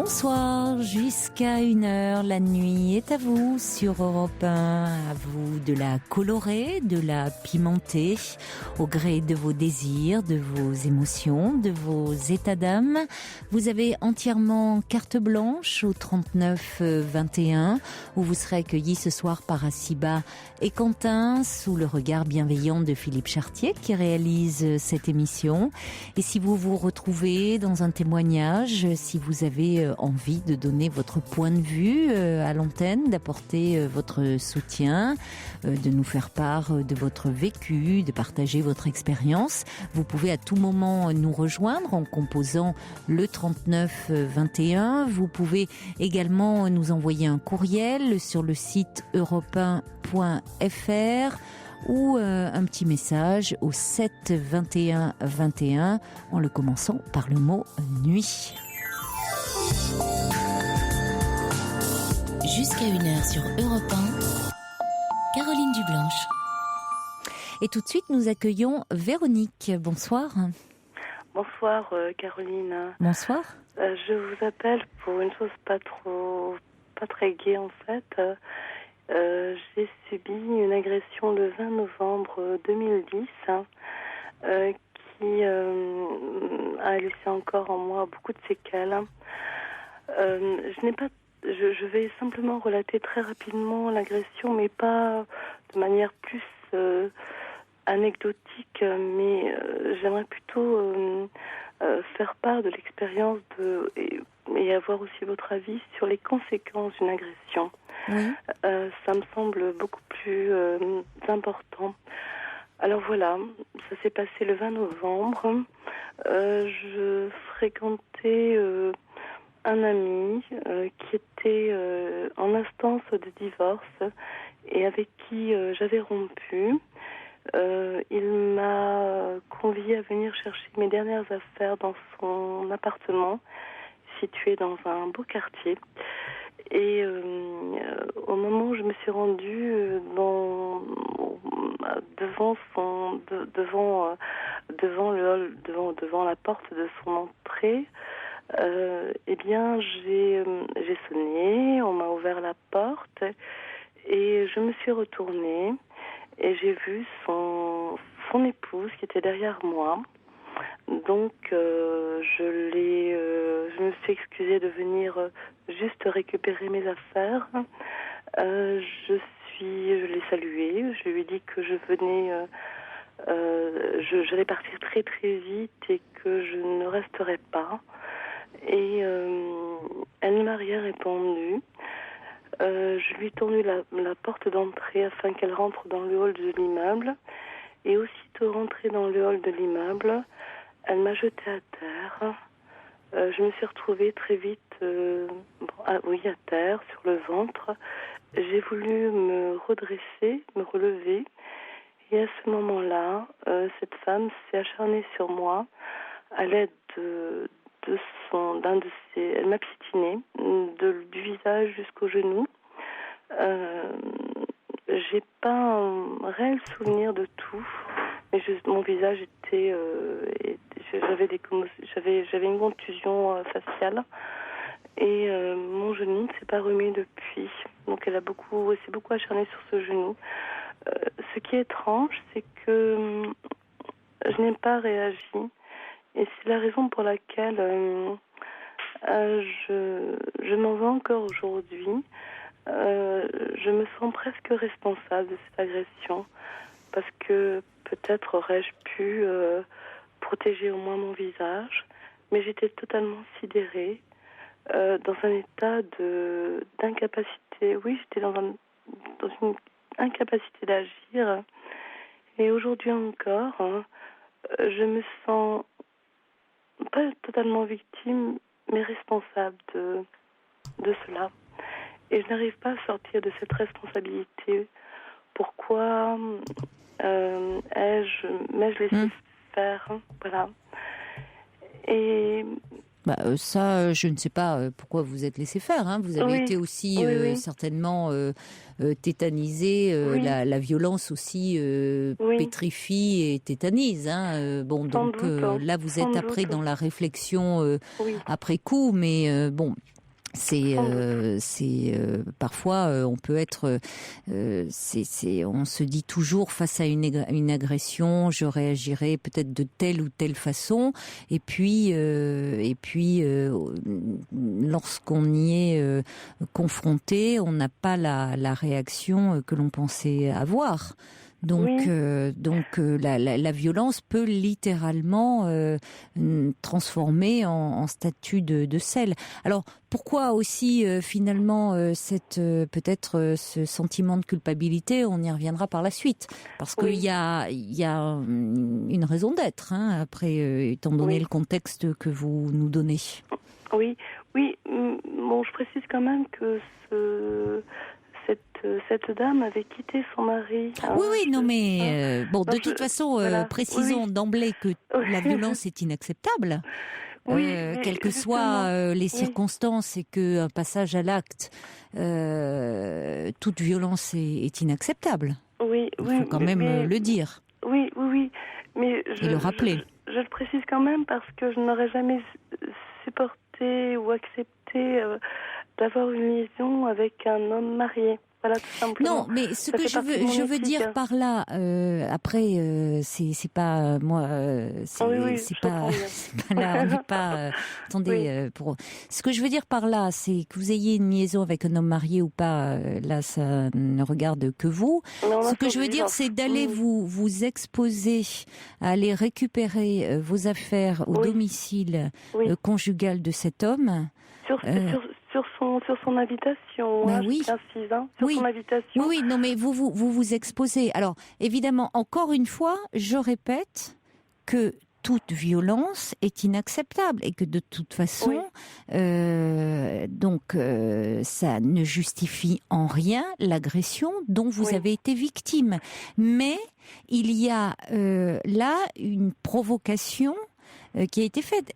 Bonsoir, jusqu'à 1h, la nuit est à vous sur Europe 1, à vous de la colorer, de la pimenter, au gré de vos désirs, de vos émotions, de vos états d'âme. Vous avez entièrement carte blanche au 39 21, où vous serez accueillis ce soir par Assiba et Quentin, sous le regard bienveillant de Philippe Chartier qui réalise cette émission. Et si vous vous retrouvez dans un témoignage, si vous avez envie de donner votre point de vue à l'antenne, d'apporter votre soutien, de nous faire part de votre vécu, de partager votre expérience, vous pouvez à tout moment nous rejoindre en composant le 39 21. Vous pouvez également nous envoyer un courriel sur le site europe1.fr ou un petit message au 7 21 21 en le commençant par le mot nuit. Jusqu'à 1h sur Europe 1, Caroline Dublanche. Et tout de suite, nous accueillons Véronique. Bonsoir. Bonsoir Caroline. Bonsoir. Je vous appelle pour une chose pas très gaie en fait. J'ai subi une agression le 20 novembre 2010 qui a laissé encore en moi beaucoup de séquelles. Je vais simplement relater très rapidement l'agression, mais pas de manière plus anecdotique, mais j'aimerais plutôt faire part de l'expérience et avoir aussi votre avis sur les conséquences d'une agression. Oui. Ça me semble beaucoup plus important. Alors voilà, ça s'est passé le 20 novembre. Je fréquentais un ami qui était en instance de divorce et avec qui j'avais rompu. Il m'a convié à venir chercher mes dernières affaires dans son appartement situé dans un beau quartier. Et au moment où je me suis rendue devant la porte de son entrée, eh bien j'ai sonné, on m'a ouvert la porte et je me suis retournée et j'ai vu son épouse qui était derrière moi. Donc je me suis excusée de venir juste récupérer mes affaires. Je l'ai saluée, je lui ai dit que je venais, j'allais partir très très vite et que je ne resterais pas. Et elle ne m'a rien répondu. Je lui ai tourné la porte d'entrée afin qu'elle rentre dans le hall de l'immeuble. Et aussitôt rentrée dans le hall de l'immeuble, elle m'a jetée à terre. Je me suis retrouvée très vite à terre, sur le ventre. J'ai voulu me redresser, me relever. Et à ce moment-là, cette femme s'est acharnée sur moi à l'aide elle m'a piétiné du visage jusqu'au genou. J'ai pas un réel souvenir de tout, mais mon visage était, j'avais une contusion faciale et mon genou ne s'est pas remis depuis. Donc elle s'est beaucoup acharnée sur ce genou. Ce qui est étrange, c'est que je n'ai pas réagi. Et c'est la raison pour laquelle je m'en veux encore aujourd'hui. Je me sens presque responsable de cette agression parce que peut-être aurais-je pu protéger au moins mon visage, mais j'étais totalement sidérée, dans un état d'incapacité. Oui, j'étais dans une incapacité d'agir. Et aujourd'hui encore, je me sens pas totalement victime, mais responsable de cela. Et je n'arrive pas à sortir de cette responsabilité. Pourquoi m'ai-je laissé faire? Voilà. Et ça, je ne sais pas pourquoi vous êtes laissé faire. Hein. Vous avez été aussi certainement tétanisé. Oui. La violence aussi pétrifie et tétanise. Hein. Donc doute, là, vous êtes après dans la réflexion après coup. Mais bon, Parfois on peut être, on se dit toujours face à une agression, je réagirai peut-être de telle ou telle façon, et puis lorsqu'on y est confronté, on n'a pas la réaction que l'on pensait avoir. Donc, la violence peut littéralement transformer en statut de sel. Alors, pourquoi aussi finalement peut-être ce sentiment de culpabilité? On y reviendra par la suite, parce qu'il y a une raison d'être. Hein, après, étant donné le contexte que vous nous donnez. Oui. Bon, je précise quand même que cette dame avait quitté son mari. De toute façon, précisons d'emblée que la violence est inacceptable. Quelles que soient les circonstances, et qu'un passage à l'acte, toute violence est inacceptable. Il faut quand même le dire. Oui. Mais et le rappeler. Je le précise quand même parce que je n'aurais jamais supporté ou accepté d'avoir une liaison avec un homme marié. Voilà, tout simplement. Non, mais ce que je veux dire par là, après, c'est pas moi, c'est pas là, on n'est pas. Attendez, ce que je veux dire par là, c'est que vous ayez une liaison avec un homme marié ou pas, là, ça ne regarde que vous. Non, ce que je veux dire, c'est d'aller vous exposer, à aller récupérer vos affaires au domicile conjugal de cet homme. Sur son invitation, j'insiste, sur son invitation. Oui, non, mais vous exposez. Alors, évidemment, encore une fois, je répète que toute violence est inacceptable et que de toute façon, ça ne justifie en rien l'agression dont vous avez été victime. Mais il y a là une provocation qui a été faite,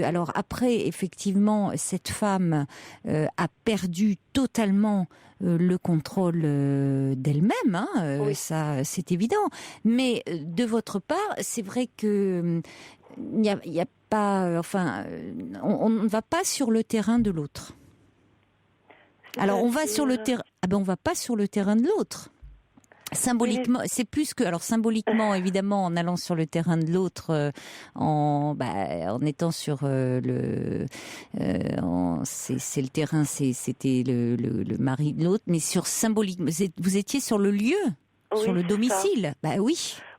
alors après, effectivement, cette femme a perdu totalement le contrôle d'elle-même, ça c'est évident. Mais de votre part, c'est vrai que il y a pas, on ne va pas sur le terrain de l'autre. Alors on va sur le terrain, on va pas sur le terrain de l'autre. Symboliquement, c'est plus que, alors symboliquement évidemment, en allant sur le terrain de l'autre, en étant sur c'est le terrain, c'était le mari de l'autre, mais sur symboliquement, vous étiez sur le lieu, sur le domicile.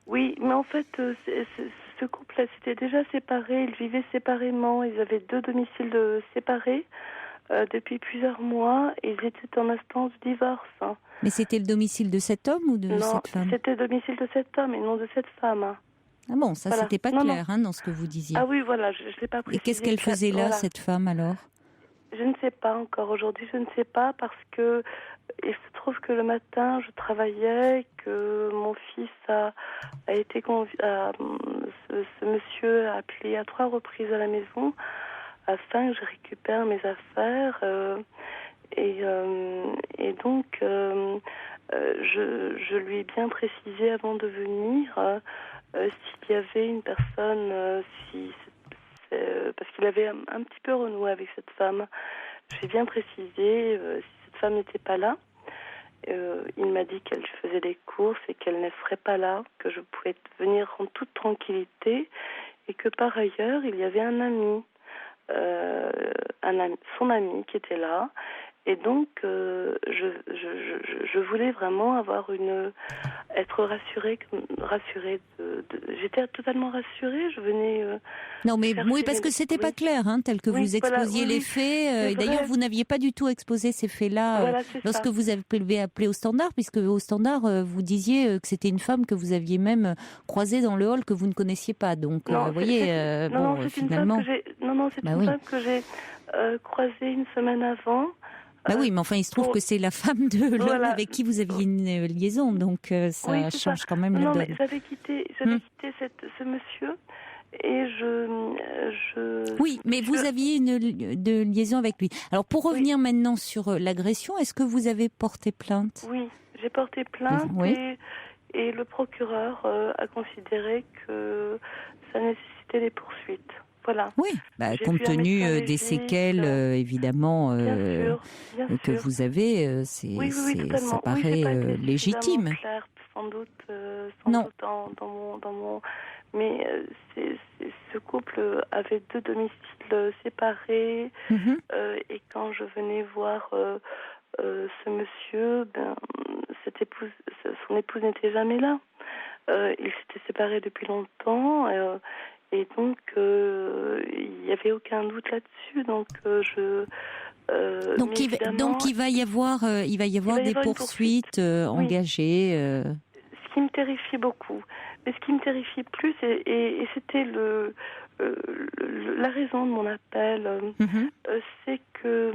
Oui, mais en fait, ce couple-là s'était déjà séparé, ils vivaient séparément, ils avaient 2 domiciles séparés depuis plusieurs mois, et ils étaient en instance de divorce. Mais c'était le domicile de cet homme ou de cette femme? Non, c'était le domicile de cet homme et non de cette femme. Ah bon, ça c'était pas clair dans ce que vous disiez. Ah oui, voilà, je l'ai pas précisé. Et qu'est-ce qu'elle faisait là, cette femme, alors? Je ne sais pas encore. Aujourd'hui, je ne sais pas parce que il se trouve que le matin, je travaillais, que mon fils a été ce monsieur a appelé à 3 reprises à la maison afin que je récupère mes affaires. Et donc, je lui ai bien précisé avant de venir s'il y avait une personne, parce qu'il avait un petit peu renoué avec cette femme. Je lui ai bien précisé si cette femme n'était pas là. Il m'a dit qu'elle faisait des courses et qu'elle ne serait pas là, que je pouvais venir en toute tranquillité, et que par ailleurs, il y avait un ami, son ami qui était là. Et donc, je voulais vraiment être rassurée. J'étais totalement rassurée. Je venais. Non, mais oui, parce que c'était pas clair, tel que vous exposiez les faits. Et d'ailleurs, vous n'aviez pas du tout exposé ces faits-là lorsque vous avez appelé au standard, puisque au standard, vous disiez que c'était une femme que vous aviez même croisée dans le hall que vous ne connaissiez pas. Donc, vous voyez, finalement. C'est une femme que j'ai croisée une semaine avant. Oui, mais enfin, il se trouve que c'est la femme de l'homme avec qui vous aviez une liaison, donc ça change quand même le donne. Non, mais j'avais quitté ce monsieur et Oui, mais vous aviez une liaison avec lui. Alors, pour revenir maintenant sur l'agression, est-ce que vous avez porté plainte? Oui, j'ai porté plainte et le procureur a considéré que ça nécessitait des poursuites. Voilà. Oui, J'ai compte vu un tenu médecin des légiste, séquelles, évidemment, bien que sûr. vous avez, Oui, ça totalement. Oui, j'ai pas paraît été suffisamment légitime. claire, sans Non. doute dans mon. Mais ce couple avait 2 domiciles séparés, Mhm. et quand je venais voir ce monsieur, son épouse n'était jamais là. Ils s'étaient séparés depuis longtemps, et donc il n'y avait aucun doute là-dessus. Donc mais évidemment, Il va y avoir, des une poursuite. poursuites Oui, engagées. ce qui me terrifie beaucoup. Mais ce qui me terrifie plus, et c'était la raison de mon appel, Mhm. c'est que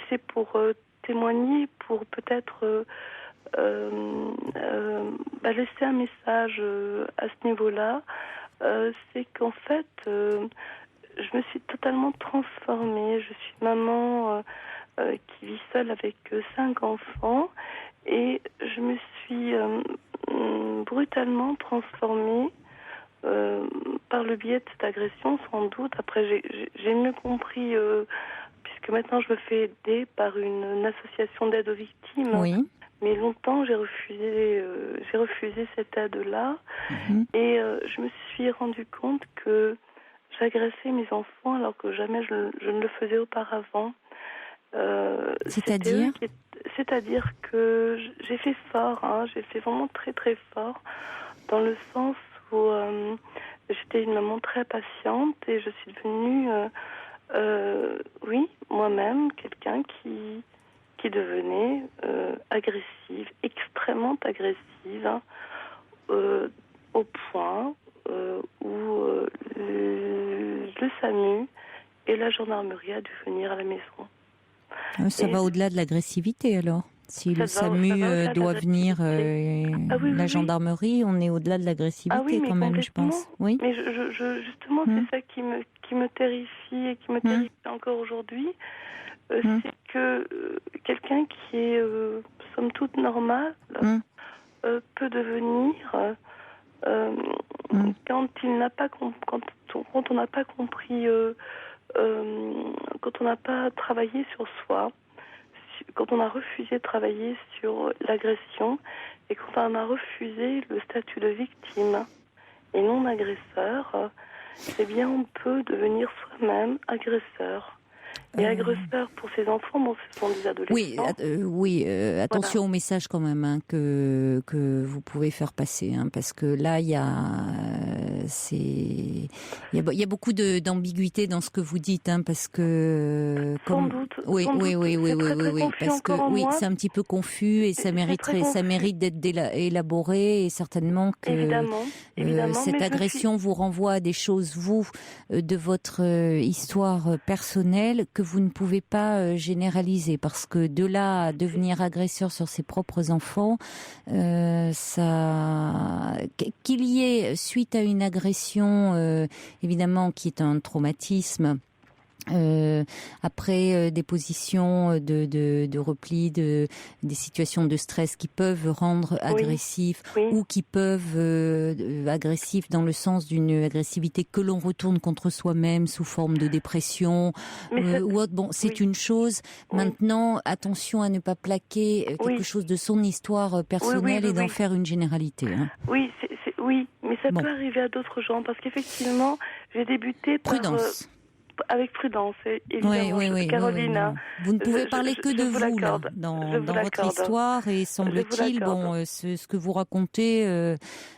c'est pour témoigner, pour peut-être laisser un message à ce niveau-là. C'est qu'en fait, je me suis totalement transformée. Je suis maman qui vit seule avec 5 enfants, et je me suis brutalement transformée par le biais de cette agression, sans doute. Après, j'ai mieux compris, puisque maintenant je me fais aider par une association d'aide aux victimes. Oui. Mais longtemps, j'ai refusé cette aide-là. Mhm. Et je me suis rendu compte que j'agressais mes enfants alors que jamais je ne le faisais auparavant. C'est-à-dire C'est-à-dire que j'ai fait fort, hein, j'ai fait vraiment très très fort, dans le sens où j'étais une maman très patiente, et je suis devenue, oui, moi-même, quelqu'un qui devenait agressive, extrêmement agressive, hein, au point où le SAMU et la gendarmerie a dû venir à la maison. Ça va au-delà de l'agressivité alors. Si le Ça va SAMU au-delà de doit venir, l'agressivité. Ah oui, la oui, oui. gendarmerie, on est au-delà de Ah oui, l'agressivité mais quand même, je complètement. pense. Oui. Mais justement, Hmm. c'est ça qui me terrifie, et qui me Hmm. terrifie encore aujourd'hui. Hmm. C'est que quelqu'un qui est, somme toute, normal, Hmm. peut devenir, quand il n'a pas quand on n'a pas compris, quand on n'a pas travaillé sur soi, quand on a refusé de travailler sur l'agression, et quand on a refusé le statut de victime et non agresseur, eh bien on peut devenir soi-même agresseur. Et agresseur pour ses enfants, bon, ce sont des adolescents. Attention Voilà. au message quand même, hein, que vous pouvez faire passer, hein, parce que là il y a beaucoup d'ambiguïté dans ce que vous dites, hein, parce que Sans doute, oui, c'est très très confus parce que encore en moi. c'est un petit peu confus, et C'est très confus. ça mérite d'être élaboré, et certainement que Évidemment, cette mais agression vous renvoie à des choses, vous, de votre histoire personnelle, que vous ne pouvez pas généraliser, parce que de là à devenir agresseur sur ses propres enfants, qu'il y ait, suite à une agression, évidemment, qui est un traumatisme, après des positions de repli, des situations de stress qui peuvent rendre agressif, oui. ou qui peuvent agressif dans le sens d'une agressivité que l'on retourne contre soi-même sous forme de dépression ou autre. Bon, c'est une chose. Maintenant, attention à ne pas plaquer quelque chose de son histoire personnelle et d'en faire une généralité. Hein. Oui, mais ça peut arriver à d'autres gens, parce qu'effectivement, j'ai débuté Prudence. Avec prudence, évidemment. Caroline, vous ne pouvez parler que de vous là, dans votre histoire, et semble-t-il, ce que vous racontez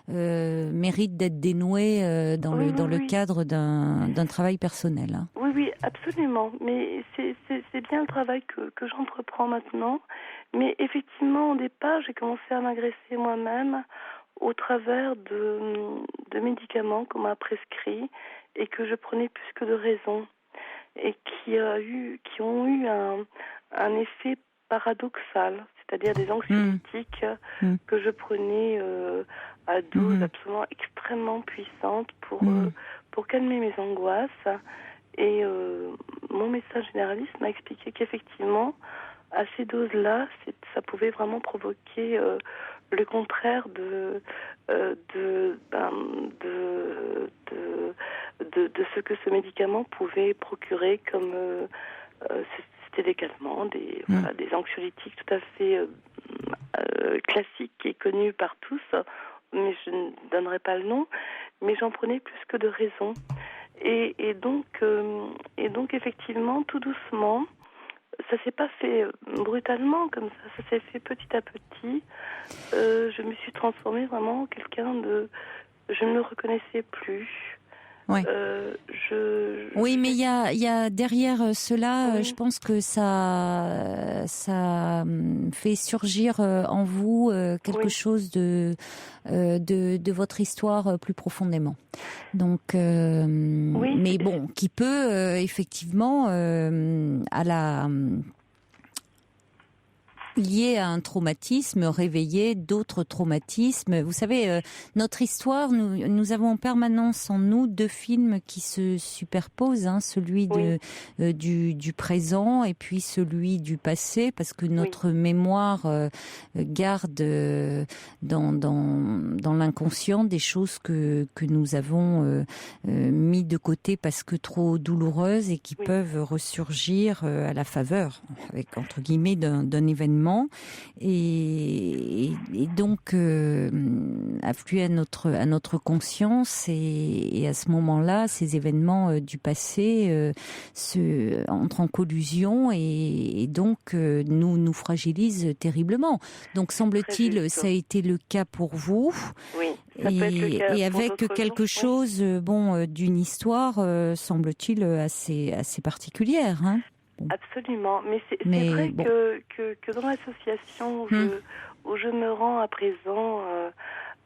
mérite d'être dénoué dans le cadre d'un travail personnel. Hein. Oui, absolument. Mais c'est bien le travail que j'entreprends maintenant. Mais effectivement, au départ, j'ai commencé à m'agresser moi-même au travers de médicaments qu'on m'a prescrits et que je prenais plus que de raison, et qui ont eu un effet paradoxal, c'est-à-dire des anxiolytiques que je prenais à dose absolument extrêmement puissante pour calmer mes angoisses. Et mon médecin généraliste m'a expliqué qu'effectivement, à ces doses-là, ça pouvait vraiment provoquer le contraire de de ce que ce médicament pouvait procurer comme c'était des calmants, des anxiolytiques tout à fait classiques et connus par tous, mais je ne donnerai pas le nom, mais j'en prenais plus que de raison. Et donc effectivement, tout doucement, ça s'est pas fait brutalement comme ça s'est fait petit à petit. Je me suis transformée vraiment en quelqu'un de... Je ne me reconnaissais plus. Ouais. Oui, mais il y a derrière cela, je pense que ça fait surgir en vous quelque chose de votre histoire plus profondément. Donc, mais bon, qui peut effectivement lié à un traumatisme, réveiller d'autres traumatismes. Vous savez, notre histoire, nous avons en permanence en nous deux films qui se superposent, celui du présent et puis celui du passé, parce que notre mémoire garde dans l'inconscient des choses que nous avons mis de côté parce que trop douloureuses et qui peuvent ressurgir à la faveur, avec entre guillemets, d'un événement. Et donc affluer à notre conscience et à ce moment-là, ces événements du passé entrent en collusion et donc nous fragilisent terriblement. Donc semble-t-il, ça a été le cas pour vous. Oui. Et avec quelque chose, d'une histoire, semble-t-il assez particulière, hein. Absolument, mais c'est vrai que dans l'association où je me rends à présent,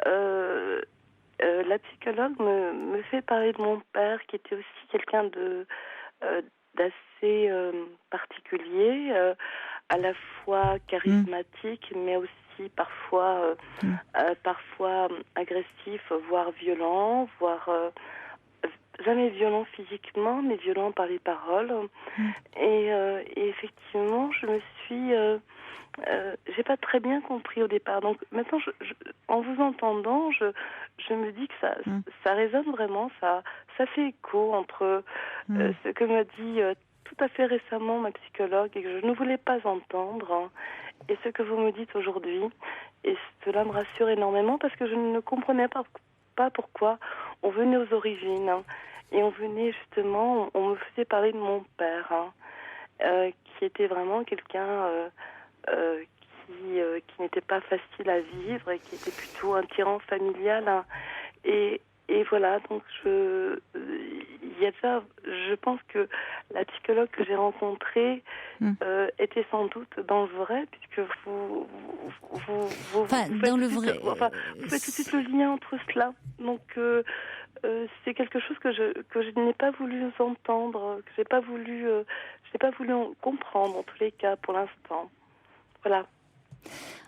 la psychologue me fait parler de mon père, qui était aussi quelqu'un d'assez particulier, à la fois charismatique, mais aussi parfois agressif, voire violent, voire jamais violent physiquement, mais violent par les paroles. Et effectivement, je me suis... j'ai pas très bien compris au départ. Donc maintenant, en vous entendant, je me dis que ça résonne vraiment, ça fait écho entre ce que m'a dit tout à fait récemment ma psychologue et que je ne voulais pas entendre, et ce que vous me dites aujourd'hui. Et cela me rassure énormément parce que je ne comprenais pas pourquoi on venait aux origines. Et on venait justement, on me faisait parler de mon père, qui était vraiment quelqu'un qui n'était pas facile à vivre et qui était plutôt un tyran familial. Et voilà, donc il y a ça. Je pense que la psychologue que j'ai rencontrée était sans doute dans le vrai, puisque vous faites tout de suite le lien entre cela. Donc c'est quelque chose que je n'ai pas voulu entendre, que j'ai pas voulu comprendre en tous les cas pour l'instant. Voilà.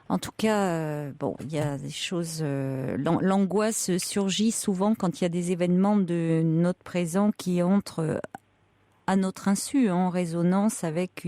En tout cas, il y a des choses. L'angoisse surgit souvent quand il y a des événements de notre présent qui entrent à notre insu, en résonance avec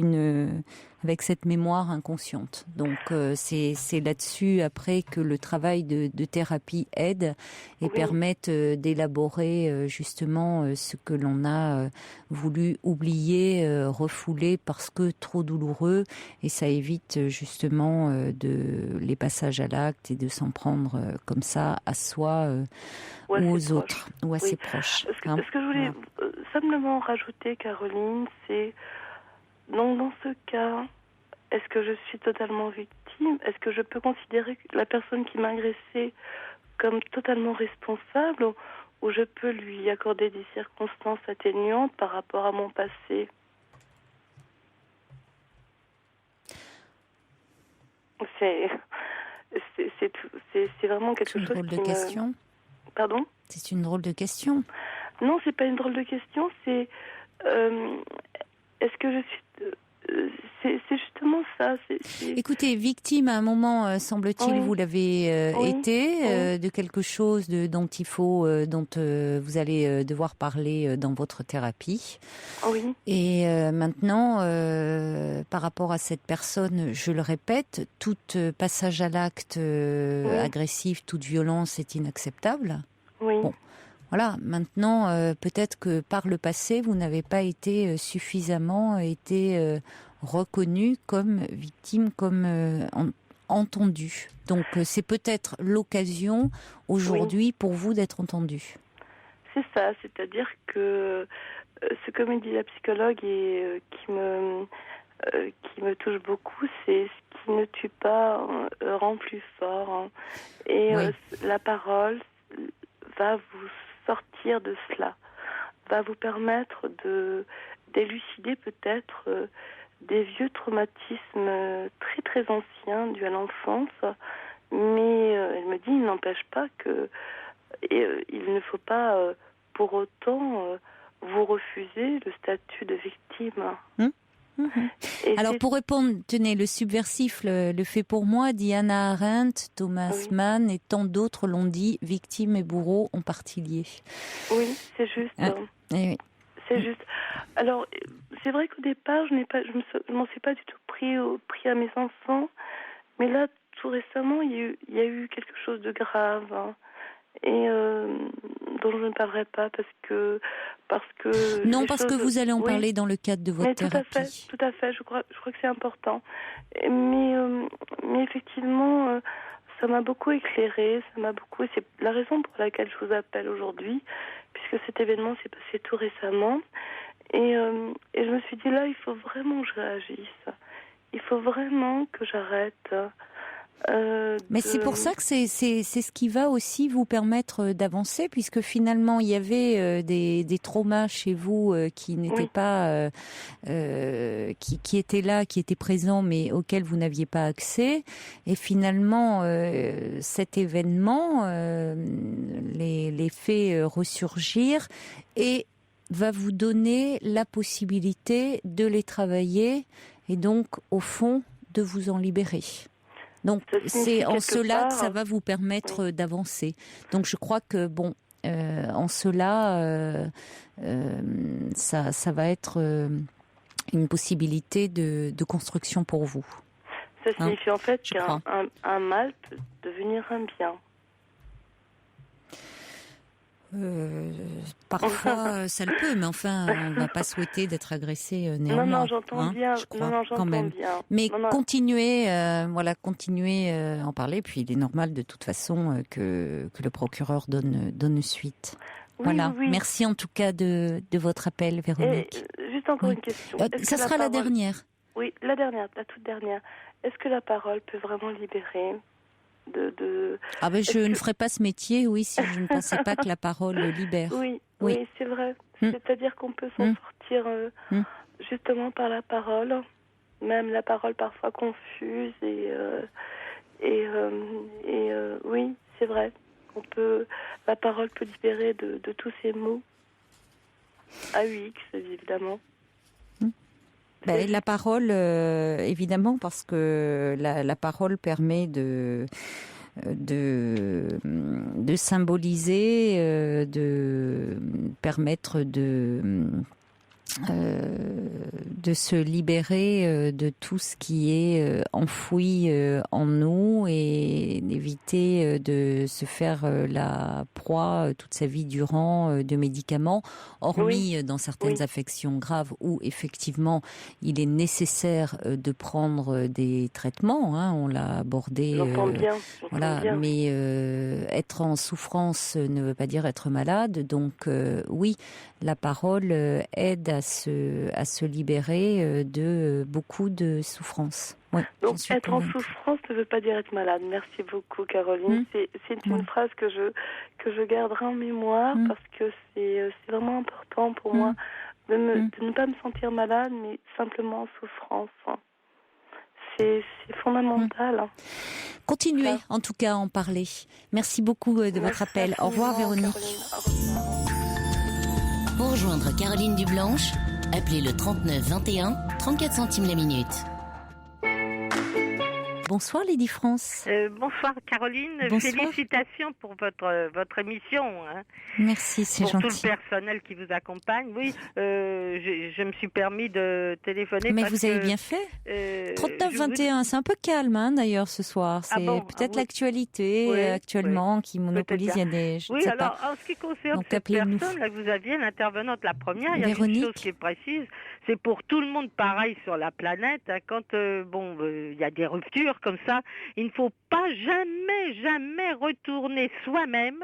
cette mémoire inconsciente. Donc c'est là-dessus après que le travail de thérapie aide et permette d'élaborer justement ce que l'on a voulu oublier, refouler parce que trop douloureux, et ça évite justement les passages à l'acte et de s'en prendre comme ça à soi ou aux autres ou à ses proches. Ce que je voulais simplement rajouter, Caroline, c'est donc dans ce cas, est-ce que je suis totalement victime? Est-ce que je peux considérer la personne qui m'a agressée comme totalement responsable, ou je peux lui accorder des circonstances atténuantes par rapport à mon passé? C'est vraiment quelque chose qui me... C'est une drôle de question. Pardon? C'est une drôle de question. Non, c'est pas une drôle de question, c'est... est-ce que je suis... c'est justement ça. Écoutez, victime à un moment, semble-t-il, vous l'avez été de quelque chose dont vous allez devoir parler dans votre thérapie. Oui. Et maintenant, par rapport à cette personne, je le répète, tout passage à l'acte agressif, toute violence est inacceptable. Oui. Bon. Voilà, maintenant, peut-être que par le passé, vous n'avez pas été suffisamment reconnue comme victime, comme entendue. Donc, c'est peut-être l'occasion aujourd'hui pour vous d'être entendue. C'est ça, c'est-à-dire que ce que me dit la psychologue et qui me touche beaucoup, c'est ce qui ne tue pas rend plus fort. Hein. Et la parole va vous sortir de cela, va vous permettre d'élucider peut-être des vieux traumatismes très très anciens dus à l'enfance. Mais elle me dit, il n'empêche pas que il ne faut pas pour autant vous refuser le statut de victime. Alors pour répondre, tenez, le subversif le fait pour moi, dit Hannah Arendt, Thomas Mann et tant d'autres l'ont dit, victime et bourreau en partie liés. Oui, c'est juste. Oui. C'est juste. Alors, c'est vrai qu'au départ, je m'en suis pas du tout pris à mes enfants, mais là, tout récemment, il y a eu quelque chose de grave. Hein. Et dont je ne parlerai pas parce que non, parce que vous allez en parler dans le cadre de votre thérapie. Tout à fait, je crois que c'est important. Mais effectivement, ça m'a beaucoup éclairée, c'est la raison pour laquelle je vous appelle aujourd'hui, puisque cet événement s'est passé tout récemment. Et je me suis dit là, il faut vraiment que je réagisse. Il faut vraiment que j'arrête. Mais c'est pour ça que c'est ce qui va aussi vous permettre d'avancer, puisque finalement il y avait des traumas chez vous qui n'étaient pas qui étaient là, qui étaient présents, mais auxquels vous n'aviez pas accès. Et finalement, cet événement les fait ressurgir et va vous donner la possibilité de les travailler et donc au fond de vous en libérer. Donc c'est en cela que ça va vous permettre d'avancer. Donc je crois que en cela ça va être une possibilité de construction pour vous. Ça signifie en fait qu'un mal peut devenir un bien. Parfois ça le peut, mais enfin on ne va pas souhaiter d'être agressé néanmoins. Non, j'entends bien. Je crois, j'entends quand même. Bien. Mais continuez à en parler. Puis il est normal de toute façon que le procureur donne suite. Oui. Merci en tout cas de votre appel, Véronique. Et, juste encore une question. Ça sera la dernière. Oui, la toute dernière. Est-ce que la parole peut vraiment libérer je ne ferais pas ce métier, si je ne pensais pas que la parole libère. Oui, c'est vrai. C'est-à-dire qu'on peut s'en sortir justement par la parole, même la parole parfois confuse oui, c'est vrai. La parole peut libérer de tous ces mots. AUX, évidemment. La parole, évidemment, parce que la parole permet de symboliser, de permettre de se libérer de tout ce qui est enfoui en nous et d'éviter de se faire la proie toute sa vie durant de médicaments, hormis dans certaines affections graves où effectivement il est nécessaire de prendre des traitements, on l'a abordé. J'entends bien. Mais être en souffrance ne veut pas dire être malade, donc la parole aide à se libérer de beaucoup de souffrances. Donc être en souffrance ne veut pas dire être malade. Merci beaucoup, Caroline. C'est une phrase que je garderai en mémoire parce que c'est vraiment important pour moi de ne pas me sentir malade, mais simplement en souffrance. C'est fondamental. Continuez en tout cas à en parler. Merci beaucoup de votre appel. Au revoir, Véronique. Pour rejoindre Caroline Dublanche, appelez le 39 21, 34 centimes la minute. Bonsoir Lady France. Bonsoir Caroline, Bonsoir. Félicitations pour votre émission. Hein. Merci, c'est pour gentil. tout le personnel qui vous accompagne. Oui, je me suis permis de téléphoner. Mais parce vous avez que, bien fait. je 39-21, c'est un peu calme hein, d'ailleurs ce soir. C'est peut-être oui. l'actualité Oui, actuellement qui monopolise. Il y a des, je ne Oui, sais alors pas. en ce qui concerne Donc, cette appelez-nous. personne là que vous aviez, l'intervenante, la première, il y a une Véronique. chose qui est précise, c'est pour tout le monde pareil sur la planète. Hein, quand il y a des ruptures comme ça, il ne faut pas jamais retourner soi-même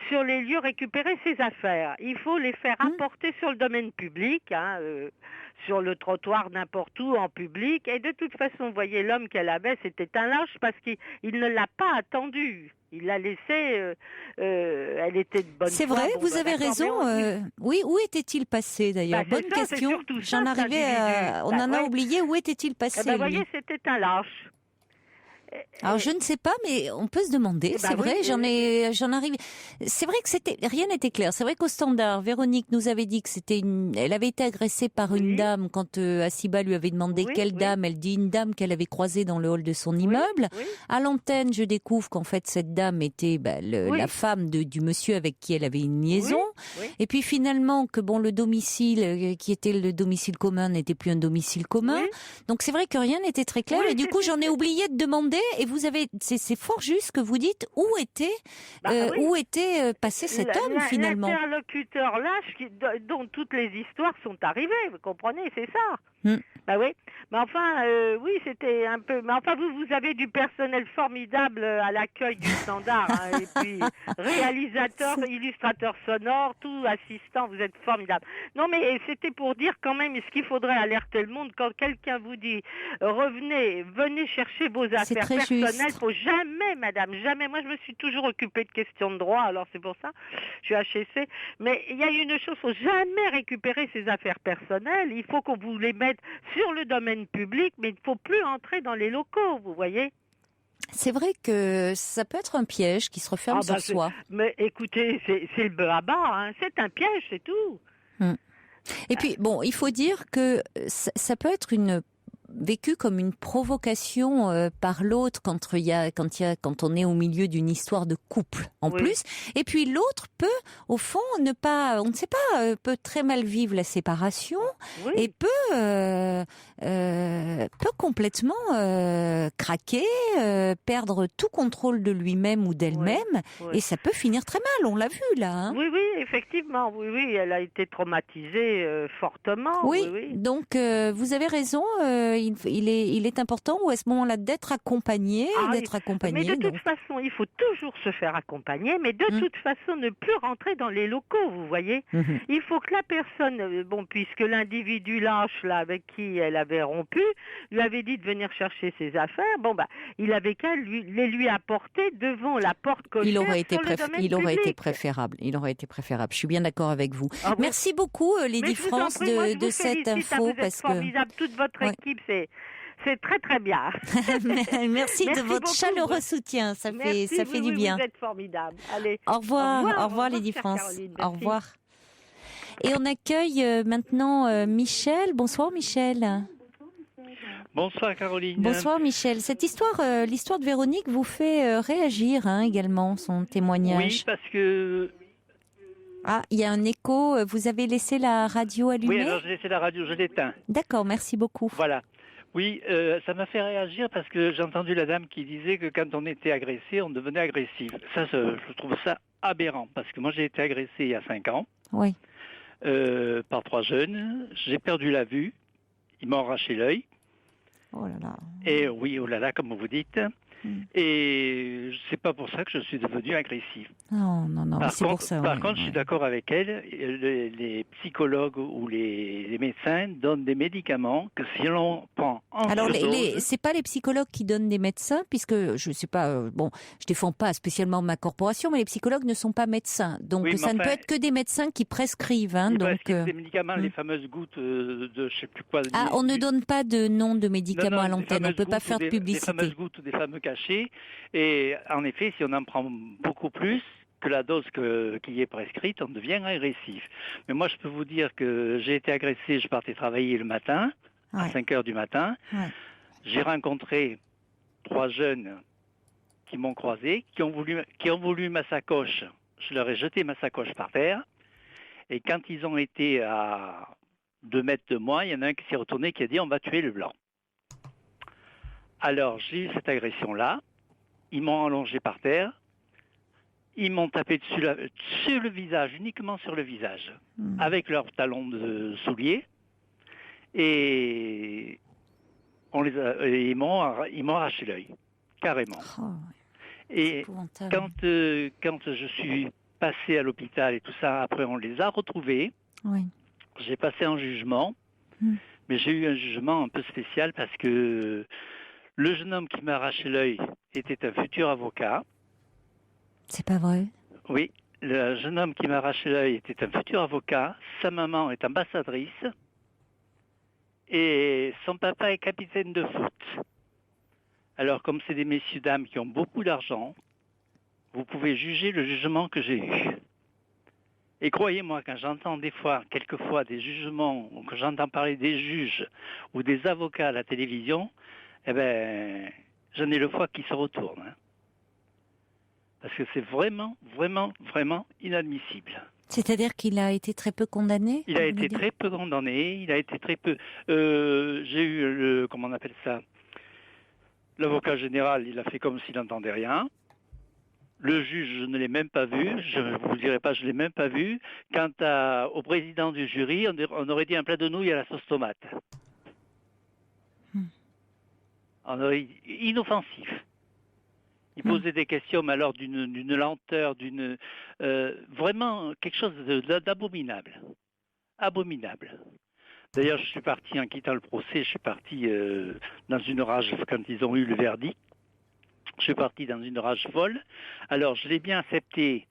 sur les lieux récupérer ses affaires. Il faut les faire apporter sur le domaine public, hein, sur le trottoir, n'importe où, en public. Et de toute façon, vous voyez, l'homme qu'elle avait, c'était un lâche parce qu'il ne l'a pas attendu. Il l'a laissée, elle était de bonne foi. C'est vrai, vous avez d'accord, raison. mais Oui, où était-il passé d'ailleurs? Bah, c'est Bonne ça, c'est question. surtout ça, J'en cet arrivais individu. on Bah, en a ouais. oublié. Où était-il passé Eh ben, vous lui voyez, c'était un lâche. Alors je ne sais pas, mais on peut se demander. Eh ben C'est vrai, oui, j'en arrive. C'est vrai que rien n'était clair. C'est vrai qu'au standard, Véronique nous avait dit que elle avait été agressée par une dame quand Assiba lui avait demandé quelle dame. Elle dit une dame qu'elle avait croisée dans le hall de son immeuble. Oui. À l'antenne, je découvre qu'en fait cette dame était la femme du monsieur avec qui elle avait une liaison. Oui. Et puis finalement que le domicile qui était le domicile commun n'était plus un domicile commun. Oui. Donc c'est vrai que rien n'était très clair Oui, et du coup j'en ai oublié de demander et vous avez c'est fort juste que vous dites où était passé cet homme finalement. L'interlocuteur lâche dont toutes les histoires sont arrivées, vous comprenez, c'est ça. Bah oui, mais enfin, oui, c'était un peu. Mais enfin, vous avez du personnel formidable à l'accueil du standard, hein, et puis réalisateur, illustrateur sonore, tout assistant, vous êtes formidable. Non, mais c'était pour dire quand même, ce qu'il faudrait alerter le monde quand quelqu'un vous dit venez chercher vos affaires personnelles, faut jamais, madame, jamais. Moi, je me suis toujours occupée de questions de droit, alors c'est pour ça, je suis HEC. Mais il y a une chose, faut jamais récupérer ses affaires personnelles. Il faut qu'on vous les mette sur le domaine public, mais il ne faut plus entrer dans les locaux, vous voyez. C'est vrai que ça peut être un piège qui se referme sur soi. Mais écoutez, c'est le bas à bas, hein. C'est un piège, c'est tout. Et puis, il faut dire que ça peut être vécu comme une provocation par l'autre quand on est au milieu d'une histoire de couple en plus. Et puis l'autre peut, au fond, on ne sait pas, peut très mal vivre la séparation et peut complètement craquer, perdre tout contrôle de lui-même ou d'elle-même, et ça peut finir très mal. On l'a vu là. Hein. Oui, effectivement. Oui, elle a été traumatisée fortement. Oui. Donc vous avez raison. Il est important ou à ce moment-là d'être accompagné, Mais de toute façon, il faut toujours se faire accompagner, mais de toute façon ne plus rentrer dans les locaux, vous voyez. Il faut que la personne, puisque l'individu lâche là avec qui elle avait rompu, lui avait dit de venir chercher ses affaires, il avait qu'à les lui apporter devant la porte cochère. Il aurait été préférable. Je suis bien d'accord avec vous. Merci beaucoup, Lady France, de cette info. Vous êtes formidable, toute votre équipe, c'est très très bien. Merci de votre chaleureux soutien, ça fait du bien. Vous êtes formidable. Allez. Au revoir Lady France. Caroline, au revoir. Et on accueille maintenant Michel. Bonsoir Michel. Bonsoir Caroline. Bonsoir Michel. Cette histoire, l'histoire de Véronique vous fait réagir également, son témoignage. Oui, parce que... Ah, il y a un écho. Vous avez laissé la radio allumée? Oui, alors j'ai laissé la radio, je l'éteins. D'accord, merci beaucoup. Voilà. Oui, ça m'a fait réagir parce que j'ai entendu la dame qui disait que quand on était agressé, on devenait agressif. Ça, je trouve ça aberrant parce que moi j'ai été agressé il y a 5 ans. Oui. Par 3 jeunes. J'ai perdu la vue. Ils m'ont arraché l'œil. Oh là là. Et oui, oh là là, comme vous dites. Et c'est pas pour ça que je suis devenu agressif. Non, c'est pour ça. Par contre, je suis d'accord avec elle. Les psychologues ou les médecins donnent des médicaments que si l'on prend en alors, surdose... c'est pas les psychologues qui donnent des médecins, puisque je sais pas. Je défends pas spécialement ma corporation, mais les psychologues ne sont pas médecins, donc ça ne peut être que des médecins qui prescrivent. Ils donc prescrivent des médicaments, les fameuses gouttes de je sais plus quoi. On ne donne pas de nom de médicaments à l'antenne. On peut pas faire de publicité. Des fameuses gouttes, des fameux cachets. Et en effet, si on en prend beaucoup plus que la dose qui est prescrite, on devient agressif. Mais moi, je peux vous dire que j'ai été agressé, je partais travailler le matin, à 5 heures du matin. Ouais. J'ai rencontré 3 jeunes qui m'ont croisé, qui ont voulu ma sacoche. Je leur ai jeté ma sacoche par terre. Et quand ils ont été à 2 mètres de moi, il y en a un qui s'est retourné qui a dit « on va tuer le blanc ». Alors j'ai eu cette agression-là. Ils m'ont allongé par terre. Ils m'ont tapé dessus sur le visage, uniquement sur le visage, avec leurs talons de souliers. Et ils m'ont arraché l'œil, carrément. Oh, et quand je suis passé à l'hôpital et tout ça, après on les a retrouvés. Oui. J'ai passé un jugement, mais j'ai eu un jugement un peu spécial parce que le jeune homme qui m'a arraché l'œil était un futur avocat. C'est pas vrai? Oui, le jeune homme qui m'a arraché l'œil était un futur avocat. Sa maman est ambassadrice. Et son papa est capitaine de foot. Alors, comme c'est des messieurs-dames qui ont beaucoup d'argent, vous pouvez juger le jugement que j'ai eu. Et croyez-moi, quand j'entends quelquefois des jugements, ou que j'entends parler des juges ou des avocats à la télévision, eh ben, j'en ai le foie qui se retourne. Hein. Parce que c'est vraiment, vraiment, vraiment inadmissible. C'est-à-dire qu'il a été très peu condamné? Il a été très peu condamné, il a été très peu... j'ai eu comment on appelle ça? L'avocat général, il a fait comme s'il n'entendait rien. Le juge, je ne l'ai même pas vu, je ne vous dirai pas, je ne l'ai même pas vu. Quant au président du jury, on aurait dit un plat de nouilles à la sauce tomate. On aurait inoffensif. Il posait des questions, mais alors d'une lenteur, vraiment quelque chose d'abominable. Abominable. D'ailleurs, je suis parti, en quittant le procès, je suis parti dans une rage quand ils ont eu le verdict. Je suis parti dans une rage folle. Alors, je l'ai bien accepté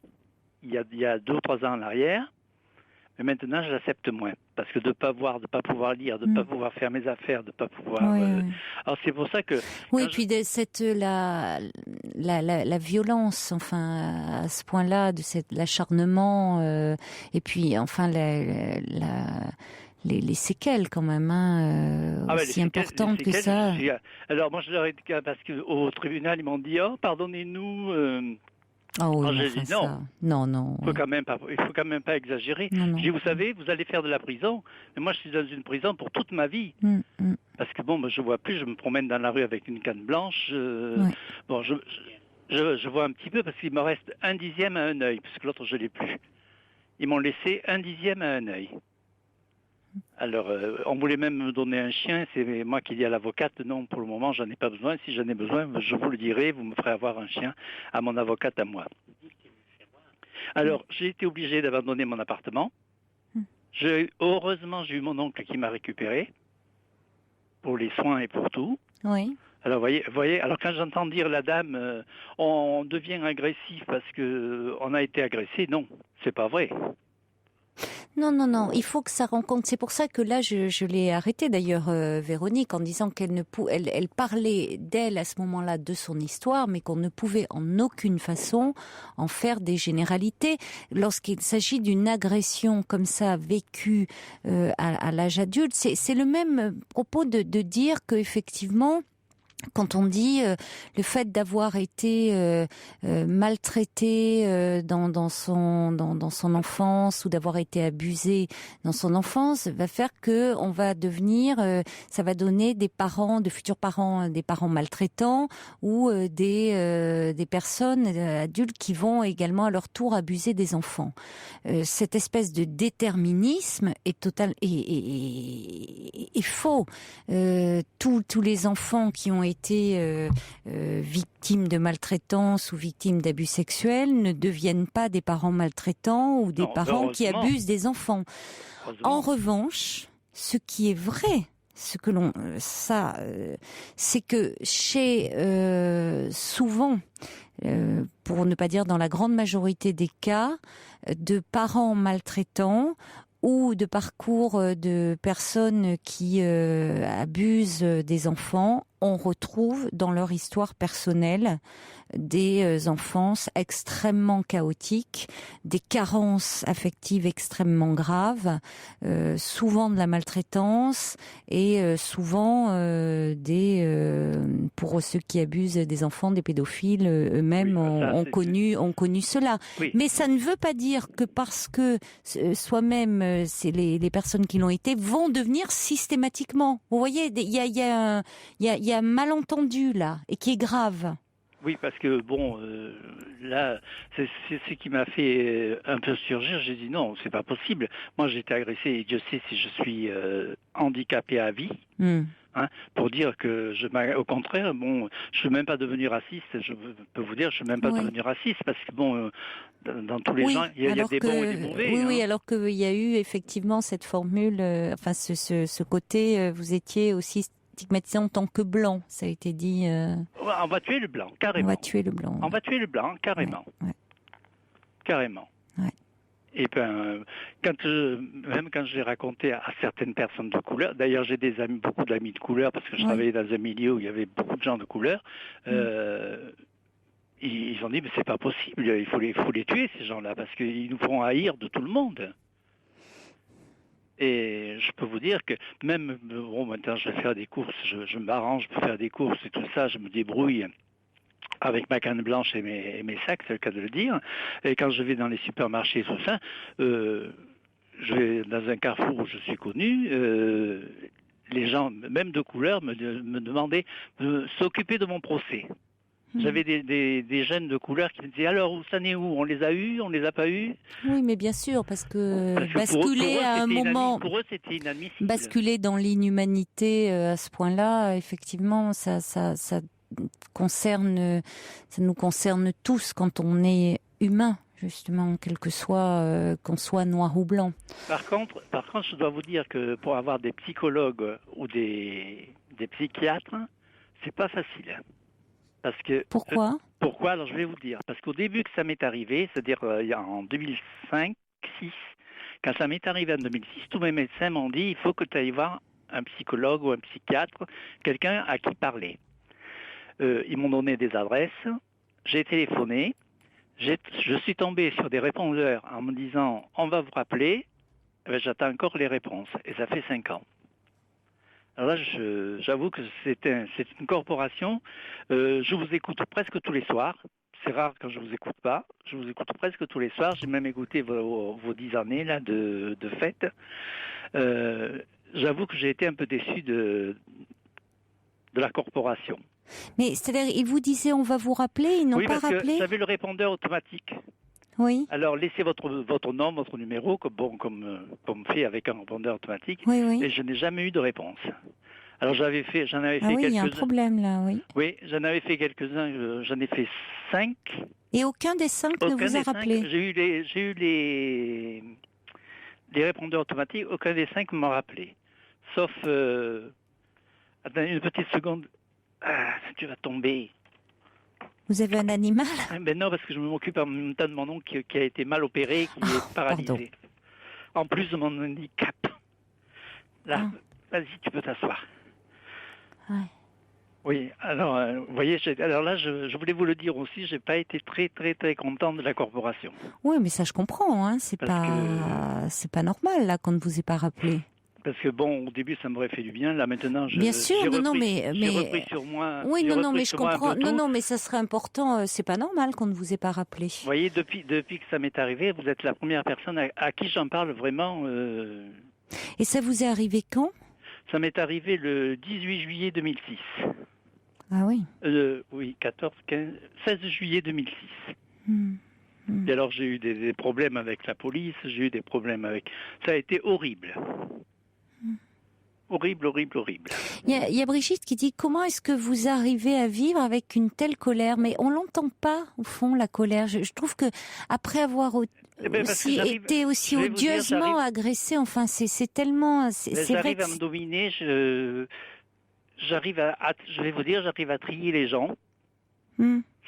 il y a 2 ou 3 ans en arrière, mais maintenant, je l'accepte moins. Parce que de ne pas voir, de ne pas pouvoir lire, de ne pas pouvoir faire mes affaires, de ne pas pouvoir... Oui. Alors, c'est pour ça que... Oui, puis la violence, enfin, à ce point-là, de l'acharnement, et puis, enfin, les séquelles, quand même, aussi importantes que ça. Alors, moi, je leur ai dit, parce qu'au tribunal, ils m'ont dit, oh, pardonnez-nous... Oh oui, j'ai dit non. Il faut quand même pas exagérer. Non. Je dis, vous savez, vous allez faire de la prison, mais moi je suis dans une prison pour toute ma vie. Parce que bon, je vois plus, je me promène dans la rue avec une canne blanche. Bon, je vois un petit peu parce qu'il me reste 1/10 à un œil, puisque l'autre je l'ai plus. Ils m'ont laissé 1/10 à un œil. Alors, on voulait même me donner un chien, c'est moi qui dis à l'avocate, non, pour le moment, j'en ai pas besoin. Si j'en ai besoin, je vous le dirai, vous me ferez avoir un chien à mon avocate à moi. Alors, j'ai été obligé d'abandonner mon appartement. Heureusement, j'ai eu mon oncle qui m'a récupéré pour les soins et pour tout. Oui. Alors, voyez, alors quand j'entends dire la dame, on devient agressif parce qu'on a été agressé, non, c'est pas vrai. Non, il faut que ça rencontre. C'est pour ça que là, je l'ai arrêté d'ailleurs, Véronique, en disant elle parlait d'elle à ce moment-là, de son histoire, mais qu'on ne pouvait en aucune façon en faire des généralités. Lorsqu'il s'agit d'une agression comme ça vécue à l'âge adulte, c'est le même propos de dire qu'effectivement, quand on dit le fait d'avoir été maltraité dans son enfance ou d'avoir été abusé dans son enfance va faire que on va devenir ça va donner des futurs parents des parents maltraitants ou des personnes adultes qui vont également à leur tour abuser des enfants. Cette espèce de déterminisme est total et faux. Tous les enfants qui ont été victimes de maltraitance ou victimes d'abus sexuels ne deviennent pas des parents maltraitants ou des parents qui abusent des enfants. En revanche, ce qui est vrai, c'est que chez souvent, pour ne pas dire dans la grande majorité des cas, de parents maltraitants ou de parcours de personnes qui abusent des enfants, on retrouve dans leur histoire personnelle des enfances extrêmement chaotiques, des carences affectives extrêmement graves, souvent de la maltraitance et souvent pour ceux qui abusent des enfants, des pédophiles eux-mêmes ont connu cela. Oui. Mais ça ne veut pas dire que parce que soi-même, c'est les personnes qui l'ont été vont devenir systématiquement. Vous voyez, il y a un malentendu là et qui est grave. Oui, parce que là, c'est ce qui m'a fait un peu surgir. J'ai dit non, c'est pas possible. Moi, j'ai été agressé et Dieu sait si je suis handicapé à vie. Hein, pour dire que au contraire, je suis même pas devenu raciste. Je peux vous dire, je suis même pas devenu raciste parce que dans tous les gens, il y a des bons et des mauvais. Oui, alors qu'il y a eu effectivement cette formule, ce côté, vous étiez aussi stigmatisé en tant que blanc, ça a été dit. On va tuer le blanc, carrément. On va tuer le blanc. On va tuer le blanc, carrément. Ouais. Carrément. Ouais. Et même quand je l'ai raconté à certaines personnes de couleur, d'ailleurs j'ai beaucoup d'amis de couleur parce que je travaillais dans un milieu où il y avait beaucoup de gens de couleur, ils ont dit mais c'est pas possible, il faut les tuer ces gens-là parce qu'ils nous feront haïr de tout le monde. Et je peux vous dire que même, maintenant je vais faire des courses, je m'arrange pour faire des courses et tout ça, je me débrouille avec ma canne blanche et mes sacs, c'est le cas de le dire. Et quand je vais dans les supermarchés et tout ça, je vais dans un carrefour où je suis connu, les gens, même de couleur, me demandaient de s'occuper de mon procès. J'avais des jeunes de couleur qui me disaient alors ça n'est où? On les a eus? On les a pas eus? Oui, mais bien sûr, parce que basculer à un moment, pour eux c'était inadmissible. Basculer dans l'inhumanité à ce point-là, effectivement, ça nous concerne tous quand on est humain, justement, quel que soit qu'on soit noir ou blanc. Par contre, je dois vous dire que pour avoir des psychologues ou des psychiatres, c'est pas facile. Parce que, pourquoi? Pourquoi? Alors je vais vous dire. Parce qu'au début que ça m'est arrivé, c'est-à-dire en 2005-6, quand ça m'est arrivé en 2006, tous mes médecins m'ont dit il faut que tu ailles voir un psychologue ou un psychiatre, quelqu'un à qui parler. Ils m'ont donné des adresses, j'ai téléphoné, je suis tombé sur des répondeurs en me disant on va vous rappeler, j'attends encore les réponses et ça fait 5 ans. Alors là, j'avoue que c'est une corporation. Je vous écoute presque tous les soirs. C'est rare quand je vous écoute pas. Je vous écoute presque tous les soirs. J'ai même écouté vos 10 années là de fête. J'avoue que j'ai été un peu déçu de la corporation. Mais c'est-à-dire, ils vous disaient on va vous rappeler, ils n'ont pas rappelé? Oui, j'avais le répondeur automatique. Oui. Alors laissez votre nom, votre numéro, comme fait avec un répondeur automatique. Oui. Et je n'ai jamais eu de réponse. Alors j'en avais fait quelques-uns. Oui, il y a un problème là, oui. Oui, j'en avais fait quelques-uns. J'en ai fait 5. Et aucun des 5 ne vous a rappelé? J'ai eu les répondeurs automatiques. Aucun des 5 m'a rappelé. Sauf attendez une petite seconde. Tu vas tomber. Vous avez un animal? Ben non, parce que je m'occupe en même temps de mon oncle qui a été mal opéré, qui est paralysé. Pardon. En plus de mon handicap. Là, vas-y, tu peux t'asseoir. Ouais. Oui, alors, vous voyez, alors là, je voulais vous le dire aussi, j'ai pas été très, très, très content de la corporation. Oui, mais ça, je comprends, hein. C'est pas normal, là, qu'on ne vous ait pas rappelé. Parce que au début, ça m'aurait fait du bien. Là, maintenant, bien sûr, j'ai repris sur moi. Oui, non, mais je comprends. Non, mais ça serait important. C'est pas normal qu'on ne vous ait pas rappelé. Vous voyez, depuis que ça m'est arrivé, vous êtes la première personne à qui j'en parle vraiment. Et ça vous est arrivé quand? Ça m'est arrivé le 18 juillet 2006. Ah oui. Oui, 16 juillet 2006. Et alors, j'ai eu des problèmes avec la police. J'ai eu des problèmes avec. Ça a été horrible. Horrible. Il y a Brigitte qui dit comment est-ce que vous arrivez à vivre avec une telle colère? Mais on l'entend pas au fond la colère. Je trouve que après avoir été aussi odieusement agressé, enfin c'est tellement. J'arrive à me dominer. Je vais vous dire, j'arrive à trier les gens.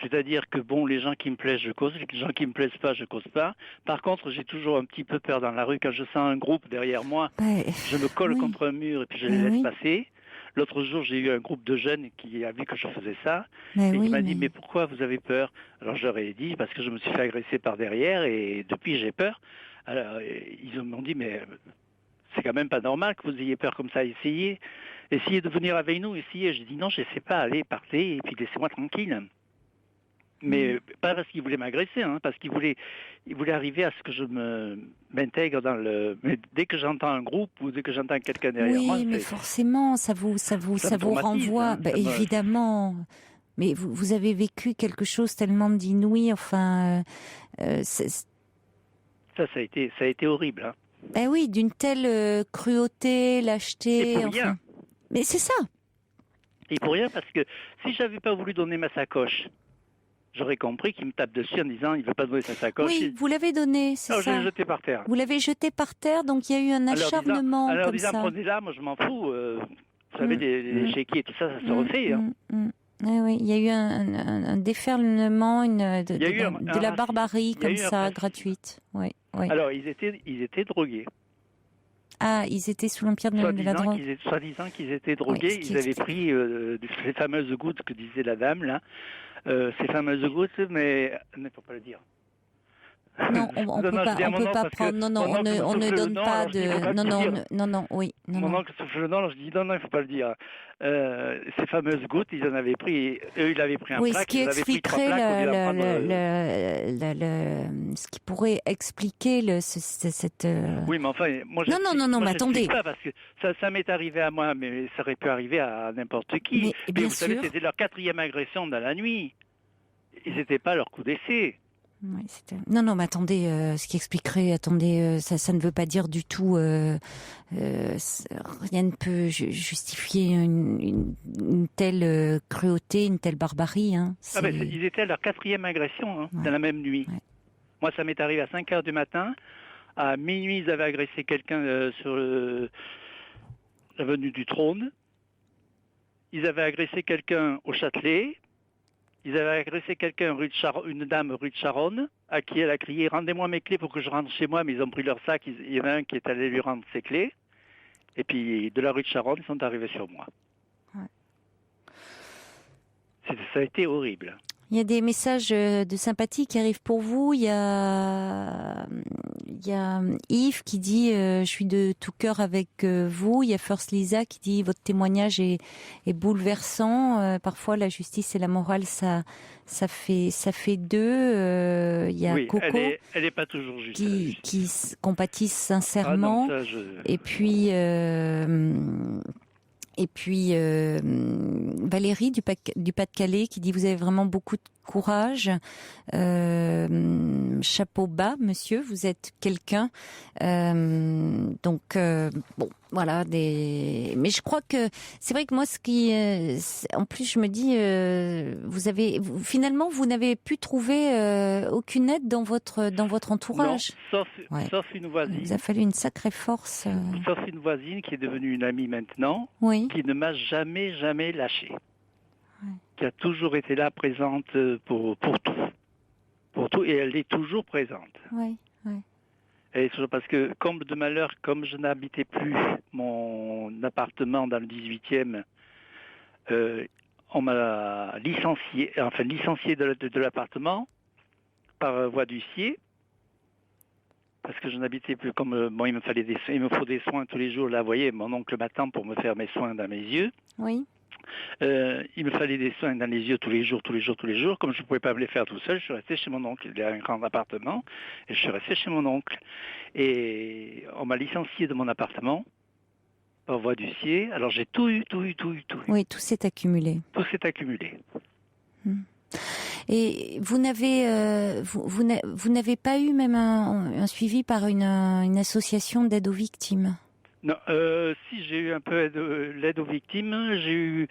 C'est-à-dire que les gens qui me plaisent, je cause, les gens qui me plaisent pas, je cause pas. Par contre, j'ai toujours un petit peu peur dans la rue quand je sens un groupe derrière moi. Je me colle contre un mur et puis je les laisse passer. L'autre jour, j'ai eu un groupe de jeunes qui a vu que je faisais ça. Mais et oui, il m'a dit, mais pourquoi vous avez peur? Alors je leur ai dit, parce que je me suis fait agresser par derrière et depuis j'ai peur. Alors ils m'ont dit, mais c'est quand même pas normal que vous ayez peur comme ça. Essayez de venir avec nous, essayez. J'ai dit non, je ne sais pas, allez, partez et puis laissez-moi tranquille. Mais pas parce qu'il voulait m'agresser, parce qu'il voulait arriver à ce que je m'intègre dans le. Mais dès que j'entends un groupe ou dès que j'entends quelqu'un derrière moi, oui, mais forcément, ça vous renvoie, évidemment. Mais vous avez vécu quelque chose tellement d'inouï, enfin. Ça a été horrible. Ben oui, d'une telle cruauté, lâcheté. Et pour rien. Mais c'est ça. Et pour rien, parce que si j'avais pas voulu donner ma sacoche, j'aurais compris qu'il me tape dessus en disant il veut pas donner sa sacoche. Oui, vous l'avez donné, c'est ça. Je l'ai jeté par terre. Vous l'avez jeté par terre, donc il y a eu un acharnement alors, comme ça. Prenez-la, moi je m'en fous. Vous savez, les chéquiers et tout ça, ça se refait. Oui, il y a eu un déferlement de la barbarie comme ça, gratuite. Oui. Alors, ils étaient drogués. Ah, ils étaient sous l'empire de la drogue. Soi-disant qu'ils étaient drogués, ils avaient pris ces fameuses gouttes que disait la dame, là. Ces fameuses gouttes, mais il ne faut pas le dire. Non, on peut pas prendre. Non, on ne donne pas de. Non, oui. Mon oncle souffle le nom, alors je dis non, il ne faut pas le dire. Ces fameuses gouttes, ils en avaient pris, eux, ils avaient pris un plaque. Oui, ce qui expliquerait ce qui pourrait expliquer cette. Oui, mais enfin, moi. Non, mais attendez. Pas parce que ça m'est arrivé à moi, mais ça aurait pu arriver à n'importe qui. Mais vous savez, c'était leur 4e agression dans la nuit. Ils n'étaient pas à leur coup d'essai. Oui, non, mais attendez, ce qui expliquerait, ça ne veut pas dire du tout, rien ne peut justifier une telle cruauté, une telle barbarie. Ils étaient à leur 4e agression dans la même nuit. Ouais. Moi, ça m'est arrivé à 5h du matin. À minuit, ils avaient agressé quelqu'un sur l'avenue du Trône. Ils avaient agressé quelqu'un au Châtelet. Ils avaient agressé quelqu'un, une dame rue de Charonne, à qui elle a crié « Rendez-moi mes clés pour que je rentre chez moi ». Mais ils ont pris leur sac, il y en a un qui est allé lui rendre ses clés. Et puis, de la rue de Charonne, ils sont arrivés sur moi. Ouais. Ça a été horrible. Il y a des messages de sympathie qui arrivent pour vous. Il y a Yves qui dit je suis de tout cœur avec vous. Il y a First Lisa qui dit votre témoignage est bouleversant. Parfois la justice et la morale ça fait deux. Il y a Coco elle est pas toujours juste, qui compatissent sincèrement. Et puis Valérie du Pas-de-Calais qui dit vous avez vraiment beaucoup de courage, chapeau bas monsieur, vous êtes quelqu'un. Donc bon voilà mais je crois que c'est vrai que moi en plus je me dis finalement vous n'avez pu trouver aucune aide dans votre entourage. Non, sauf une voisine. Il vous a fallu une sacrée force. Sauf une voisine qui est devenue une amie maintenant, qui ne m'a jamais lâché. Qui a toujours été là, présente pour tout, et elle est toujours présente. Oui. Elle est toujours, parce que, comble de malheur, comme je n'habitais plus mon appartement dans le 18e, on m'a licencié de l'appartement par voie d'huissier, parce que je n'habitais plus il me faut des soins tous les jours. Là, vous voyez, mon oncle m'attend pour me faire mes soins dans mes yeux. Oui. Il me fallait des soins dans les yeux tous les jours. Comme je ne pouvais pas me les faire tout seul, je suis resté chez mon oncle. Il a un grand appartement et je suis resté chez mon oncle. Et on m'a licencié de mon appartement par voie d'huissier. Alors j'ai tout eu. Oui, tout s'est accumulé. Et vous n'avez pas eu même un suivi par une association d'aide aux victimes? Non, si j'ai eu un peu l'aide aux victimes, j'ai eu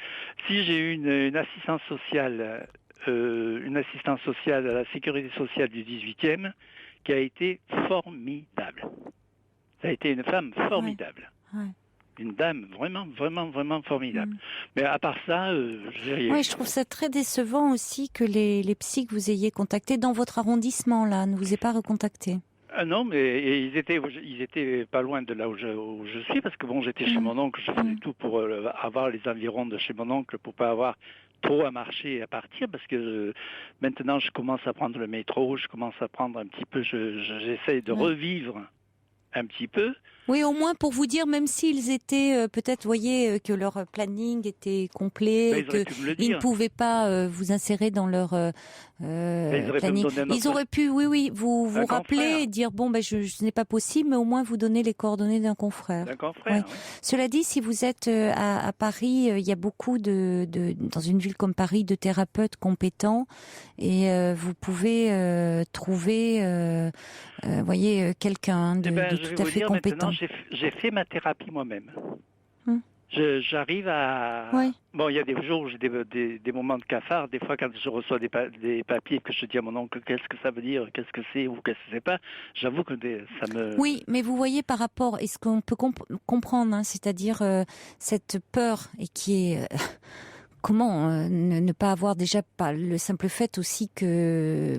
une assistance sociale, à la sécurité sociale du 18e, qui a été formidable. Ça a été une femme formidable. Ouais. Une dame vraiment formidable. Mais à part ça, je trouve ça très décevant aussi que les psys que vous ayez contactés dans votre arrondissement là ne vous aient pas recontacté. Non, mais ils étaient pas loin de là où je suis, parce que bon, j'étais chez mon oncle, je faisais tout pour avoir les environs de chez mon oncle, pour pas avoir trop à marcher et à partir, parce que maintenant je commence à prendre le métro, je commence à prendre un petit peu, j'essaie de revivre un petit peu. Oui, au moins pour vous dire, même s'ils étaient peut-être, voyez, que leur planning était complet, qu'ils ne pouvaient pas vous insérer dans leur planning. Ils auraient pu, vous rappeler et dire, bon, ce n'est pas possible, mais au moins vous donner les coordonnées d'un confrère. D'un confrère, oui. Cela dit, si vous êtes à Paris, il y a beaucoup dans une ville comme Paris, de thérapeutes compétents, et vous pouvez trouver, voyez, quelqu'un de tout à fait compétent. J'ai fait ma thérapie moi-même. J'arrive à... Bon, il y a des jours où j'ai des moments de cafard. Des fois, quand je reçois des papiers, que je dis à mon oncle qu'est-ce que ça veut dire, qu'est-ce que c'est ou qu'est-ce que c'est pas, j'avoue que ça me... Oui, mais vous voyez par rapport, et ce qu'on peut comprendre, c'est-à-dire cette peur, et qui est... comment ne pas avoir déjà le simple fait aussi que...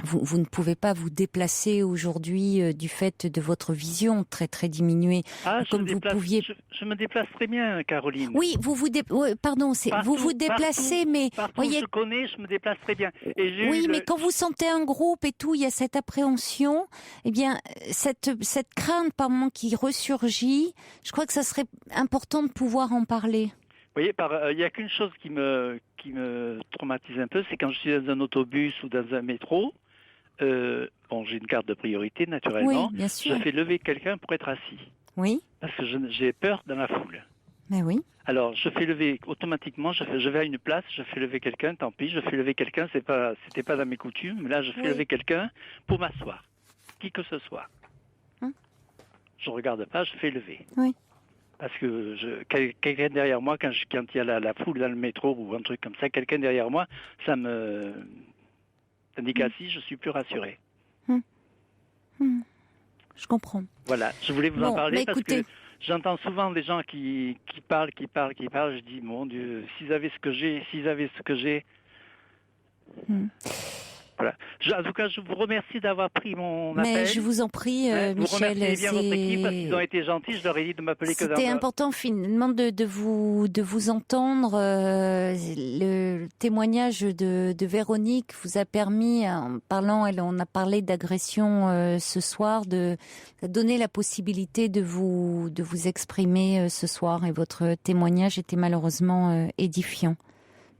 Vous ne pouvez pas vous déplacer aujourd'hui du fait de votre vision très très diminuée, comme vous pouviez. Je me déplace très bien, Caroline. Oui, vous vous déplacez, mais voyez. Je connais, je me déplace très bien. Et mais quand vous sentez un groupe et tout, il y a cette appréhension. Eh bien, cette crainte par moment qui ressurgit. Je crois que ça serait important de pouvoir en parler. Vous voyez, il y a qu'une chose qui me traumatise un peu, c'est quand je suis dans un autobus ou dans un métro. Bon, j'ai une carte de priorité, naturellement. Oui, bien sûr. Je fais lever quelqu'un pour être assis. Oui. Parce que j'ai peur dans la foule. Mais oui. Alors, je fais lever automatiquement, je vais à une place, je fais lever quelqu'un, tant pis, je fais lever quelqu'un, c'était pas dans mes coutumes, mais là, je fais lever quelqu'un pour m'asseoir. Qui que ce soit. Je regarde pas, je fais lever. Oui. Parce que quelqu'un derrière moi, quand il y a la foule dans le métro ou un truc comme ça, quelqu'un derrière moi, ça me... Tandis qu'assis, je suis plus rassuré. Je comprends. Voilà, je voulais vous en parler parce que j'entends souvent des gens qui parlent. Je dis, mon Dieu, s'ils avaient ce que j'ai. Voilà. En tout cas, je vous remercie d'avoir pris mon appel. Mais je vous en prie, Michel. Vous remerciez bien votre équipe parce qu'ils ont été gentils. Je leur ai dit de m'appeler que C'était important finalement de vous entendre. Le témoignage de Véronique vous a permis, en parlant, on a parlé d'agression ce soir, de donner la possibilité de vous exprimer ce soir. Et votre témoignage était malheureusement édifiant.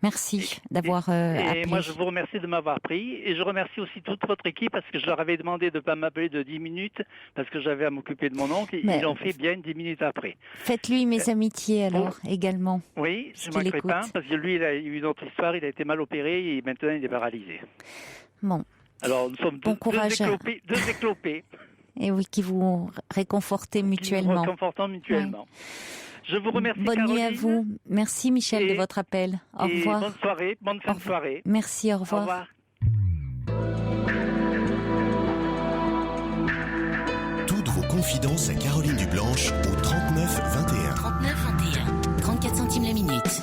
Merci d'avoir appelé. Et moi, je vous remercie de m'avoir pris. Et je remercie aussi toute votre équipe parce que je leur avais demandé de ne pas m'appeler de 10 minutes parce que j'avais à m'occuper de mon oncle. Et ils l'ont fait bien 10 minutes après. Faites-lui mes amitiés alors, également. Oui, je ne manquerai pas parce que lui, il a eu une autre histoire. Il a été mal opéré et maintenant, il est paralysé. Bon. Alors, nous sommes deux éclopés. Et oui, qui vous réconfortez mutuellement. Nous réconfortons mutuellement. Ouais. Je vous remercie, Bonne Caroline. nuit à vous. Merci, Michel, de votre appel. Au revoir. Bonne soirée, bonne fin de soirée. Merci, au revoir. Au revoir. Toutes vos confidences à Caroline Dublanche au 39 21. 39 21. 34 centimes la minute.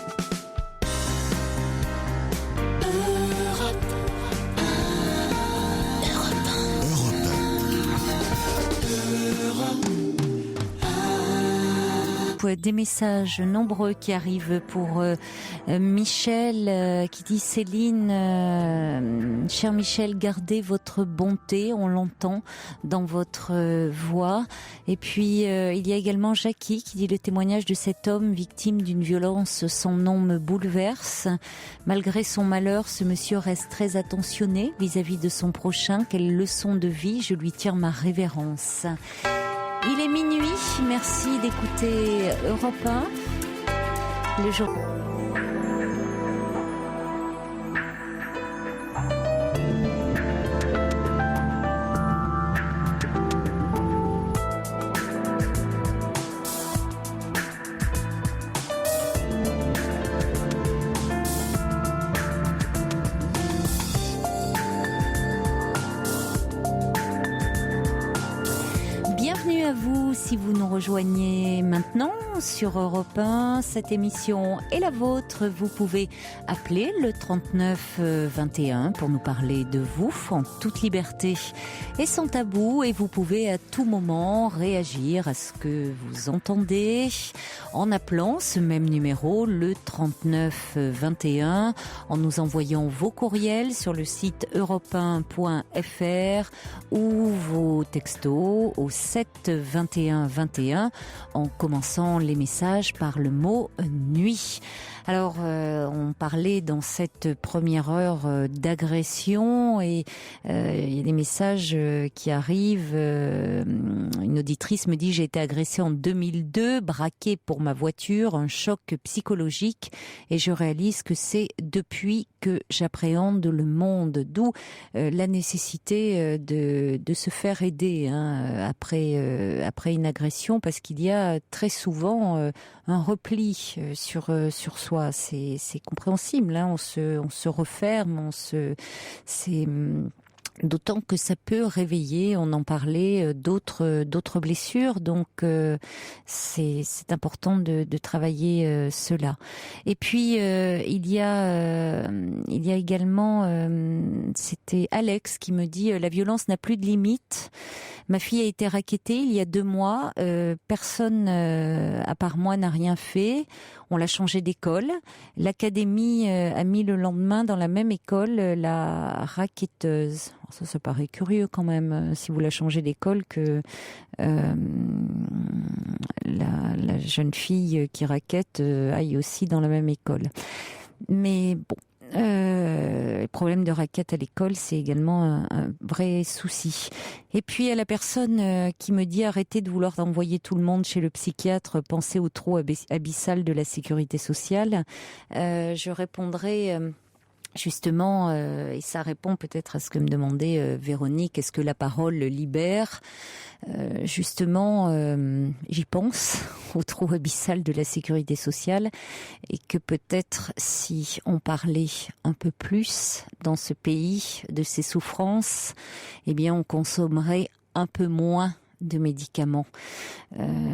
Des messages nombreux qui arrivent pour Michel qui dit Céline, cher Michel, gardez votre bonté, on l'entend dans votre voix. Et puis il y a également Jackie qui dit le témoignage de cet homme victime d'une violence, son nom me bouleverse. Malgré son malheur, ce monsieur reste très attentionné vis-à-vis de son prochain. Quelle leçon de vie, je lui tire ma révérence. Il est minuit, merci d'écouter Europe 1. Le jour. si vous nous rejoignez maintenant sur Europe 1. Cette émission est la vôtre. Vous pouvez appeler le 39 21 pour nous parler de vous en toute liberté et sans tabou. Et vous pouvez à tout moment réagir à ce que vous entendez en appelant ce même numéro, le 39 21, en nous envoyant vos courriels sur le site europe1.fr ou vos textos au 7 21 21 en commençant les messages par le mot nuit. Alors, on parlait dans cette première heure d'agression et il y a des messages qui arrivent. Une auditrice me dit: j'ai été agressée en 2002, braquée pour ma voiture, un choc psychologique et je réalise que c'est depuis que j'appréhende le monde. D'où la nécessité de se faire aider après une agression, parce qu'il y a très souvent un repli sur soi. C'est compréhensible, hein. On se referme, d'autant que ça peut réveiller, on en parlait, d'autres blessures. Donc c'est important de travailler cela. Et puis il y a également, c'était Alex qui me dit: la violence n'a plus de limite. Ma fille a été rackettée il y a 2 mois. Personne à part moi n'a rien fait. On l'a changée d'école. L'académie a mis le lendemain dans la même école la racketteuse. Ça paraît curieux quand même, si vous la changez d'école, que la jeune fille qui rackette aille aussi dans la même école. Mais bon. Le problème de raquette à l'école, c'est également un vrai souci. Et puis à la personne qui me dit: arrêtez de vouloir envoyer tout le monde chez le psychiatre, pensez au trou abyssal de la sécurité sociale. Je répondrai justement, et ça répond peut-être à ce que me demandait Véronique, est-ce que la parole libère ? Justement, j'y pense au trou abyssal de la sécurité sociale, et que peut-être si on parlait un peu plus dans ce pays de ces souffrances, eh bien on consommerait un peu moins de médicaments.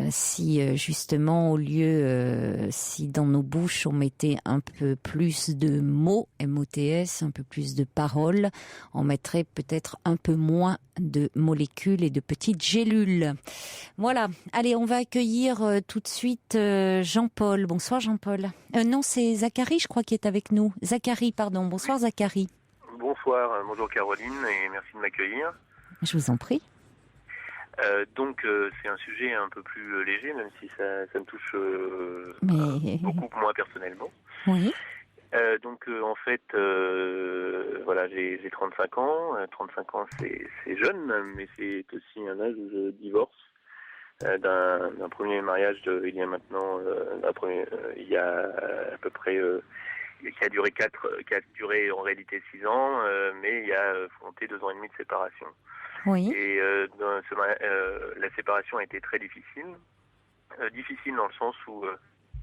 Si justement, au lieu, si dans nos bouches on mettait un peu plus de mots, MOTS, un peu plus de paroles, on mettrait peut-être un peu moins de molécules et de petites gélules. Voilà. Allez, on va accueillir tout de suite Jean-Paul. Bonsoir Jean-Paul. Non, c'est Zachary, je crois, qui est avec nous. Zachary, pardon. Bonsoir Zachary. Bonsoir, bonjour Caroline, et merci de m'accueillir. Je vous en prie. Donc c'est un sujet un peu plus léger, même si ça me touche beaucoup moins personnellement. Oui. Donc en fait, voilà, j'ai 35 ans. 35 ans, c'est jeune, mais c'est aussi un âge où je divorce d'un premier mariage il y a maintenant, il y a à peu près, qui a duré en réalité 6 ans, mais il y a compté 2 ans et demi de séparation. Oui. Et la séparation a été très difficile. Difficile dans le sens où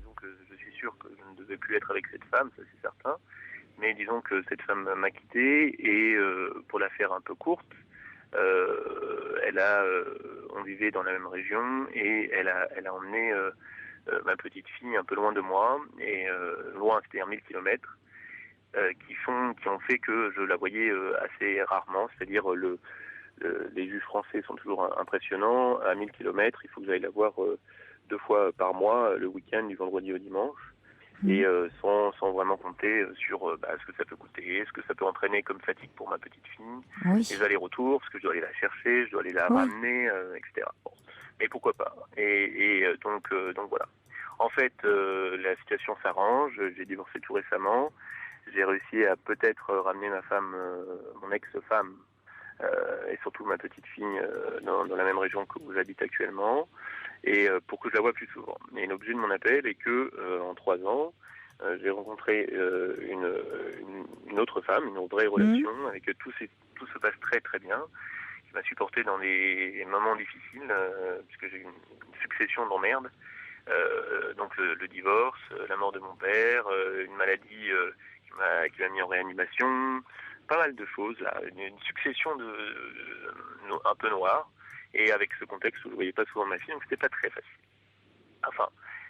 donc, je suis sûr que je ne devais plus être avec cette femme, ça c'est certain. Mais disons que cette femme m'a quitté et pour la faire un peu courte, on vivait dans la même région et elle a emmené ma petite fille un peu loin de moi, et loin, c'est-à-dire 1000 kilomètres, qui ont fait que je la voyais assez rarement, c'est-à-dire les juges français sont toujours impressionnants. À 1000 km, il faut que j'aille la voir 2 fois par mois, le week-end, du vendredi au dimanche, et sans vraiment compter sur ce que ça peut coûter, ce que ça peut entraîner comme fatigue pour ma petite fille, les allers-retours, parce que je dois aller la chercher, je dois aller la ramener, etc. Bon. Mais pourquoi pas. Donc voilà. En fait, la situation s'arrange. J'ai divorcé tout récemment. J'ai réussi à peut-être ramener ma femme, mon ex-femme, et surtout ma petite fille dans la même région que où j'habite actuellement, et pour que je la voie plus souvent. Et l'objet de mon appel est que en 3 ans, j'ai rencontré une autre femme, une vraie relation, avec tout se passe très très bien, qui m'a supporté dans les moments difficiles, puisque j'ai eu une succession d'emmerdes, donc le divorce, la mort de mon père, une maladie qui m'a mis en réanimation, pas mal de choses là, une succession un peu noire, et avec ce contexte où je ne voyais pas souvent ma fille, donc c'était pas très facile. Enfin,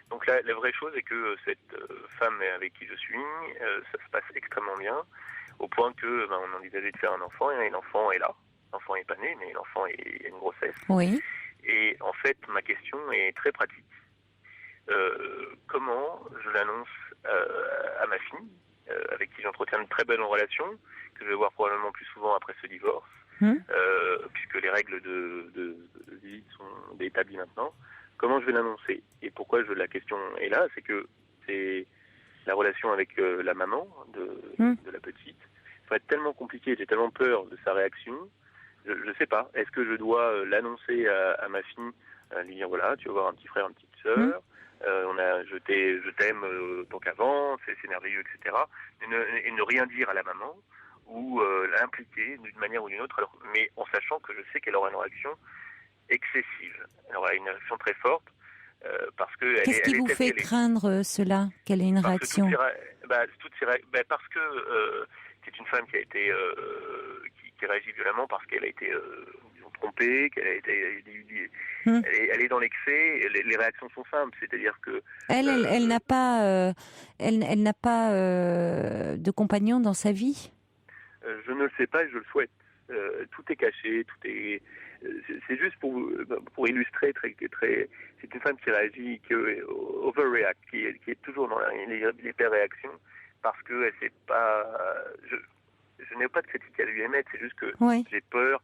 donc la vraie chose est que cette femme avec qui je suis, ça se passe extrêmement bien, au point que on envisageait de faire un enfant, et l'enfant est là. L'enfant n'est pas né, mais l'enfant est une grossesse. Oui. Et en fait, ma question est très pratique. Comment je l'annonce à ma fille, avec qui j'entretiens une très belle relation, que je vais voir probablement plus souvent après ce divorce, puisque les règles de vie sont établies maintenant. Comment je vais l'annoncer? Et pourquoi la question est là, c'est que c'est la relation avec la maman de la petite. Ça va être tellement compliqué, j'ai tellement peur de sa réaction. Je ne sais pas. Est-ce que je dois l'annoncer à ma fille, lui dire voilà, tu vas voir un petit frère, une petite sœur, je t'aime tant qu'avant, c'est merveilleux, etc. Et ne rien dire à la maman ou l'impliquer d'une manière ou d'une autre, mais en sachant que je sais qu'elle aura une réaction excessive. Elle aura une réaction très forte parce que. Qu'est-ce qui vous fait craindre cela? Quelle est une réaction? Parce que c'est une femme qui a été qui réagit violemment parce qu'elle a été trompée, qu'elle a été elle est dans l'excès. Les réactions sont simples, c'est-à-dire que elle n'a pas de compagnon dans sa vie. Je ne le sais pas et je le souhaite. Tout est caché, tout est. C'est juste pour illustrer c'est une femme qui réagit, qui overreact, qui est toujours dans l'hyper-réaction parce que elle sait pas. Je n'ai pas de critique à lui émettre, c'est juste que j'ai peur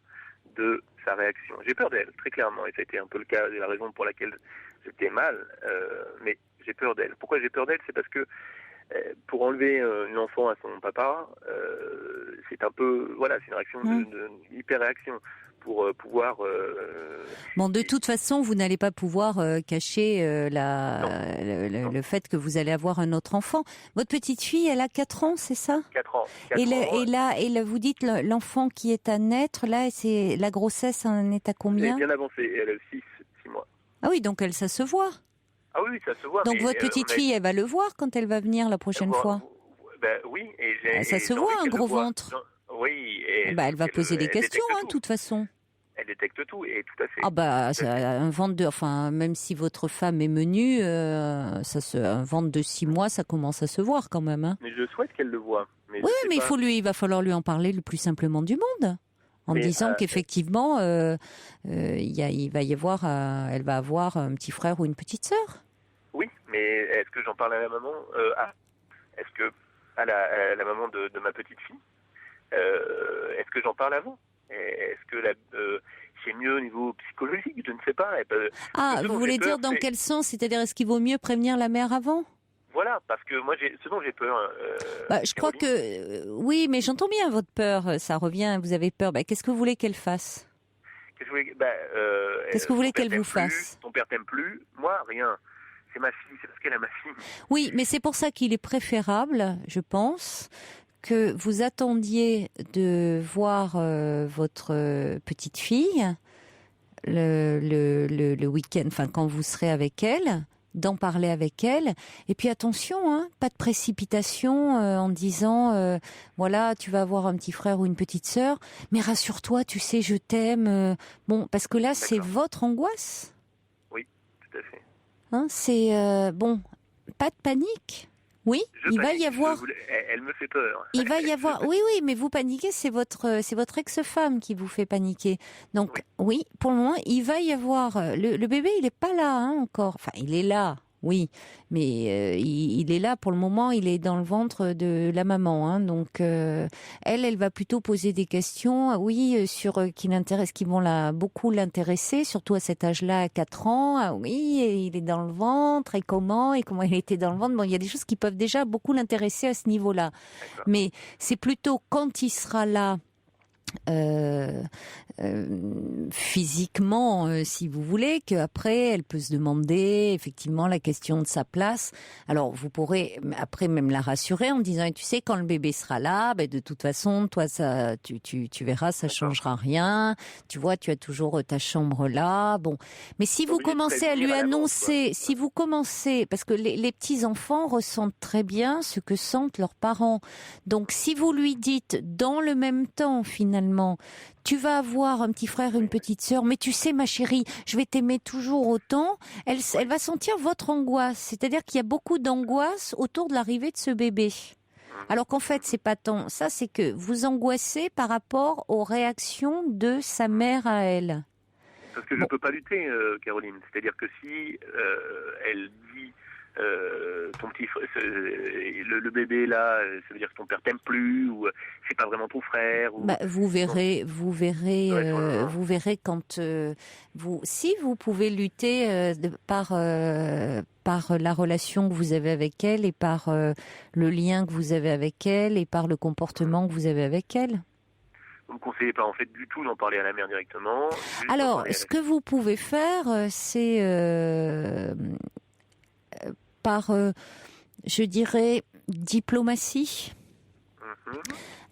de sa réaction. J'ai peur d'elle, très clairement, et ça a été un peu le cas, la raison pour laquelle j'étais mal, mais j'ai peur d'elle. Pourquoi j'ai peur d'elle? C'est parce que pour enlever un enfant à son papa, c'est un peu, c'est une réaction de hyper-réaction. Pour pouvoir... Bon, de toute façon, vous n'allez pas pouvoir cacher le fait que vous allez avoir un autre enfant. Votre petite fille, elle a 4 ans, c'est ça? 4 ans. Et là, vous dites l'enfant qui est à naître, là, c'est la grossesse en est à combien? Elle est bien avancée, elle a 6 mois. Ah oui, donc ça se voit. Ah oui, ça se voit. Donc votre petite fille, elle va le voir quand elle va venir la prochaine fois? Oui. Ça se voit, un gros ventre. Oui. Elle va poser des questions, de toute façon. Elle détecte tout, et tout à fait. Ah un ventre même si votre femme est menue, un ventre de 6 mois, ça commence à se voir quand même. Hein. Mais je souhaite qu'elle le voie. Mais il va falloir lui en parler le plus simplement du monde, en disant qu'effectivement, il va y avoir, elle va avoir un petit frère ou une petite sœur. Oui, mais est-ce que j'en parle à la maman? Est-ce que à la maman de ma petite fille? Est-ce que j'en parle avant? Est-ce que c'est mieux au niveau psychologique? Je ne sais pas. Vous voulez dire dans quel sens? C'est-à-dire, est-ce qu'il vaut mieux prévenir la mère avant? Voilà, parce que moi, ce dont j'ai peur... je crois que... oui, mais j'entends bien votre peur. Ça revient, vous avez peur. Qu'est-ce que vous voulez qu'elle fasse? Qu'est-ce que vous voulez qu'elle vous fasse? Ton père t'aime plus? Moi, rien. C'est ma fille, c'est parce qu'elle a ma fille. Oui, mais c'est pour ça qu'il est préférable, je pense, que vous attendiez de voir votre petite fille le week-end, quand vous serez avec elle, d'en parler avec elle. Et puis attention, pas de précipitation en disant voilà, tu vas avoir un petit frère ou une petite sœur, mais rassure-toi, tu sais, je t'aime. Parce que là, c'est votre angoisse. Oui, tout à fait. C'est pas de panique. Oui, il va y avoir. Elle me fait peur. Il va y avoir. Oui, mais vous paniquez, c'est votre ex-femme qui vous fait paniquer. Donc oui, pour le moment, il va y avoir. Le bébé, il est pas là encore. Enfin, il est là. Oui, mais il est là pour le moment, il est dans le ventre de la maman. Donc, elle va plutôt poser des questions, qui vont beaucoup l'intéresser, surtout à cet âge-là, à 4 ans. Il est dans le ventre, et comment il était dans le ventre. Bon, il y a des choses qui peuvent déjà beaucoup l'intéresser à ce niveau-là. D'accord. Mais c'est plutôt quand il sera là, physiquement, si vous voulez, qu'après elle peut se demander effectivement la question de sa place. Alors vous pourrez après même la rassurer en disant, tu sais, quand le bébé sera là, de toute façon, toi, ça, tu verras, ça changera rien. Tu vois, tu as toujours ta chambre là. Bon, mais si vous commencez à lui annoncer, parce que les petits enfants ressentent très bien ce que sentent leurs parents. Donc si vous lui dites dans le même temps finalement finalement, tu vas avoir un petit frère, une petite sœur, mais tu sais, ma chérie, je vais t'aimer toujours autant. Elle va sentir votre angoisse. C'est-à-dire qu'il y a beaucoup d'angoisse autour de l'arrivée de ce bébé. Alors qu'en fait, c'est pas tant ça, c'est que vous angoissez par rapport aux réactions de sa mère à elle. Parce que je ne peux pas lutter, Caroline. C'est-à-dire que si elle dit ton petit le bébé là, ça veut dire que ton père t'aime plus, ou c'est pas vraiment ton frère. Ou... vous verrez quand si vous pouvez lutter par la relation que vous avez avec elle et par le lien que vous avez avec elle et par le comportement que vous avez avec elle. Vous me conseillez pas en fait du tout d'en parler à la mère directement. Alors, ce que vous pouvez faire, c'est par, je dirais, diplomatie.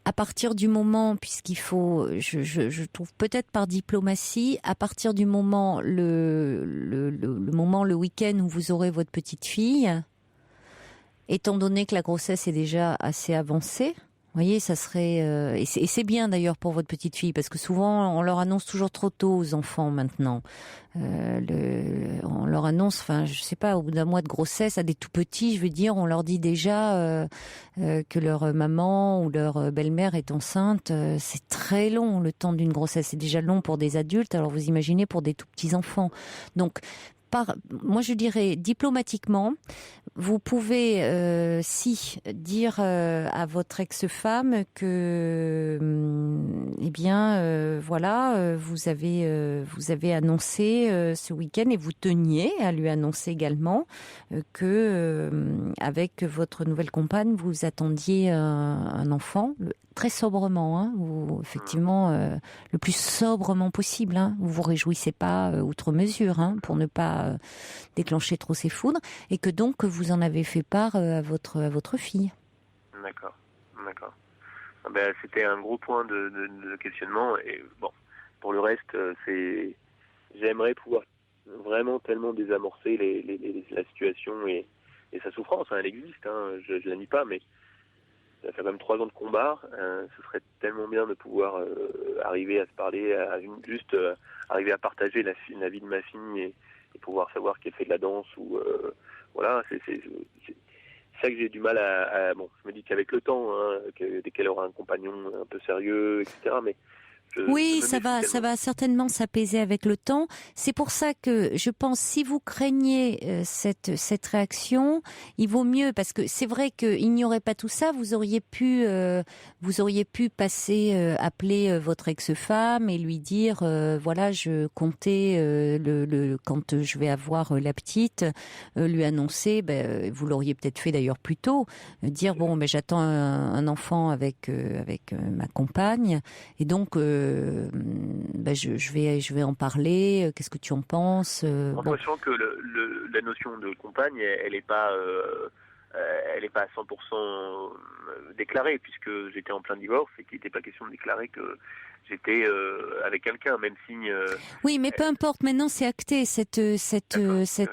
À partir du moment, puisqu'il faut, je trouve peut-être par diplomatie, à partir du moment, le week-end où vous aurez votre petite fille, étant donné que la grossesse est déjà assez avancée, vous voyez, ça serait... et c'est bien d'ailleurs pour votre petite fille, parce que souvent, on leur annonce toujours trop tôt aux enfants maintenant. On leur annonce, je sais pas, au bout d'un mois de grossesse, à des tout petits, je veux dire, on leur dit déjà que leur maman ou leur belle-mère est enceinte. C'est très long, le temps d'une grossesse. C'est déjà long pour des adultes, alors vous imaginez pour des tout petits enfants. Donc, moi je dirais diplomatiquement, vous pouvez dire à votre ex-femme que vous avez annoncé ce week-end et vous teniez à lui annoncer également que avec votre nouvelle compagne vous attendiez un enfant. Très sobrement, ou effectivement le plus sobrement possible. Vous vous réjouissez pas outre mesure, pour ne pas déclencher trop ses foudres, et que donc vous en avez fait part à votre fille. D'accord. C'était un gros point de questionnement, et bon, pour le reste, j'aimerais pouvoir vraiment tellement désamorcer la situation et sa souffrance. Elle existe, je la nie pas, mais ça fait même 3 ans de combat. Ce serait tellement bien de pouvoir arriver à se parler, arriver à partager la vie de ma fille et pouvoir savoir qu'elle fait de la danse ou voilà. C'est ça que j'ai du mal à. Bon, je me dis qu'avec le temps, dès qu'elle aura un compagnon un peu sérieux, etc. Mais ça va certainement s'apaiser avec le temps. C'est pour ça que je pense, si vous craignez cette réaction, il vaut mieux, parce que c'est vrai qu'il n'y aurait pas tout ça, vous auriez pu appeler votre ex-femme et lui dire voilà, je comptais quand je vais avoir la petite, lui annoncer, vous l'auriez peut-être fait d'ailleurs plus tôt, dire j'attends un enfant avec ma compagne, et donc je vais en parler. Qu'est-ce que tu en penses? Sachant que la notion de compagne, elle n'est pas à 100% déclarée, puisque j'étais en plein divorce et qu'il n'était pas question de déclarer que j'étais avec quelqu'un, même si. Oui, mais peu importe. Maintenant, c'est acté. Cette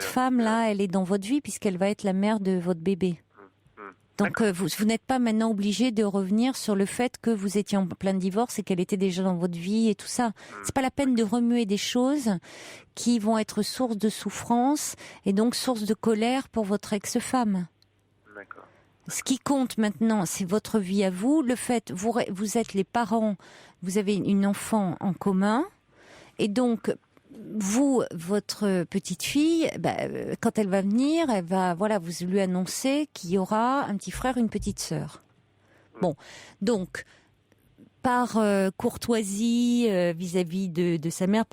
femme-là, elle est dans votre vie puisqu'elle va être la mère de votre bébé. Donc vous n'êtes pas maintenant obligé de revenir sur le fait que vous étiez en plein divorce et qu'elle était déjà dans votre vie et tout ça. C'est pas la peine de remuer des choses qui vont être source de souffrance et donc source de colère pour votre ex-femme. D'accord. Ce qui compte maintenant, c'est votre vie à vous. Le fait, vous êtes les parents, vous avez une enfant en commun, et donc vous, votre petite fille, quand elle va venir, vous lui annoncer qu'il y aura un petit frère, une petite sœur. Bon, donc par courtoisie vis-à-vis de sa mère,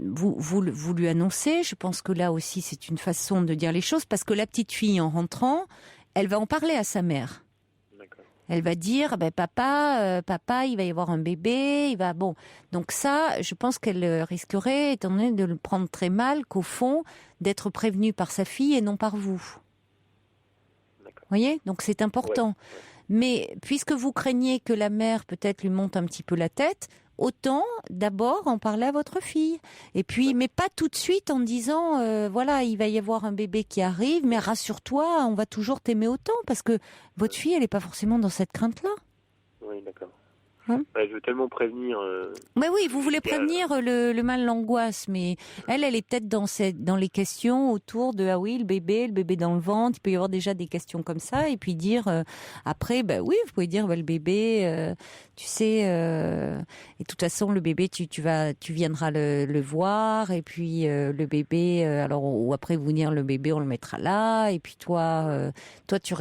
vous lui annoncez. Je pense que là aussi c'est une façon de dire les choses, parce que la petite fille, en rentrant, elle va en parler à sa mère. Elle va dire, papa, il va y avoir un bébé, Donc ça, je pense qu'elle risquerait, étant donné de le prendre très mal, qu'au fond, d'être prévenue par sa fille et non par vous. Vous voyez ? Donc c'est important. Ouais. Mais puisque vous craignez que la mère peut-être lui monte un petit peu la tête, autant d'abord en parler à votre fille. Et puis, mais pas tout de suite en disant, il va y avoir un bébé qui arrive, mais rassure-toi, on va toujours t'aimer autant, parce que votre fille, elle n'est pas forcément dans cette crainte-là. Oui, d'accord. Je veux tellement prévenir. Mais oui, vous voulez prévenir le mal, l'angoisse, mais elle est peut-être dans les questions autour de ah oui, le bébé dans le ventre. Il peut y avoir déjà des questions comme ça, et puis dire après, oui, vous pouvez dire le bébé, tu sais, et de toute façon le bébé, tu viendras le voir, et puis le bébé, alors ou après vous dire le bébé, on le mettra là, et puis toi tu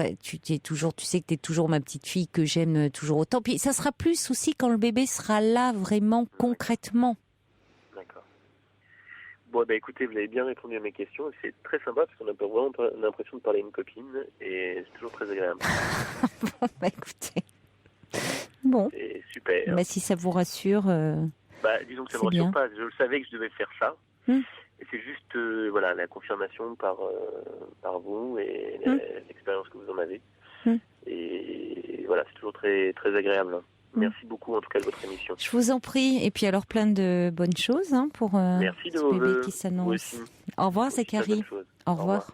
es toujours, tu sais que t'es toujours ma petite fille que j'aime toujours autant. Puis ça sera plus aussi quand le bébé sera là vraiment concrètement. D'accord. Bon, écoutez, vous avez bien répondu à mes questions. C'est très sympa parce qu'on a vraiment l'impression de parler à une copine et c'est toujours très agréable. Bon, écoutez. Bon. C'est super. Si ça vous rassure. Disons que ça ne me rassure pas. Je le savais que je devais faire ça. Et c'est juste la confirmation par vous et l'expérience que vous en avez. Et voilà, c'est toujours très, très agréable. Merci beaucoup en tout cas de votre émission. Je vous en prie. Et puis alors plein de bonnes choses pour Merci de ce bébé qui s'annonce. Au revoir Zachary. Au revoir.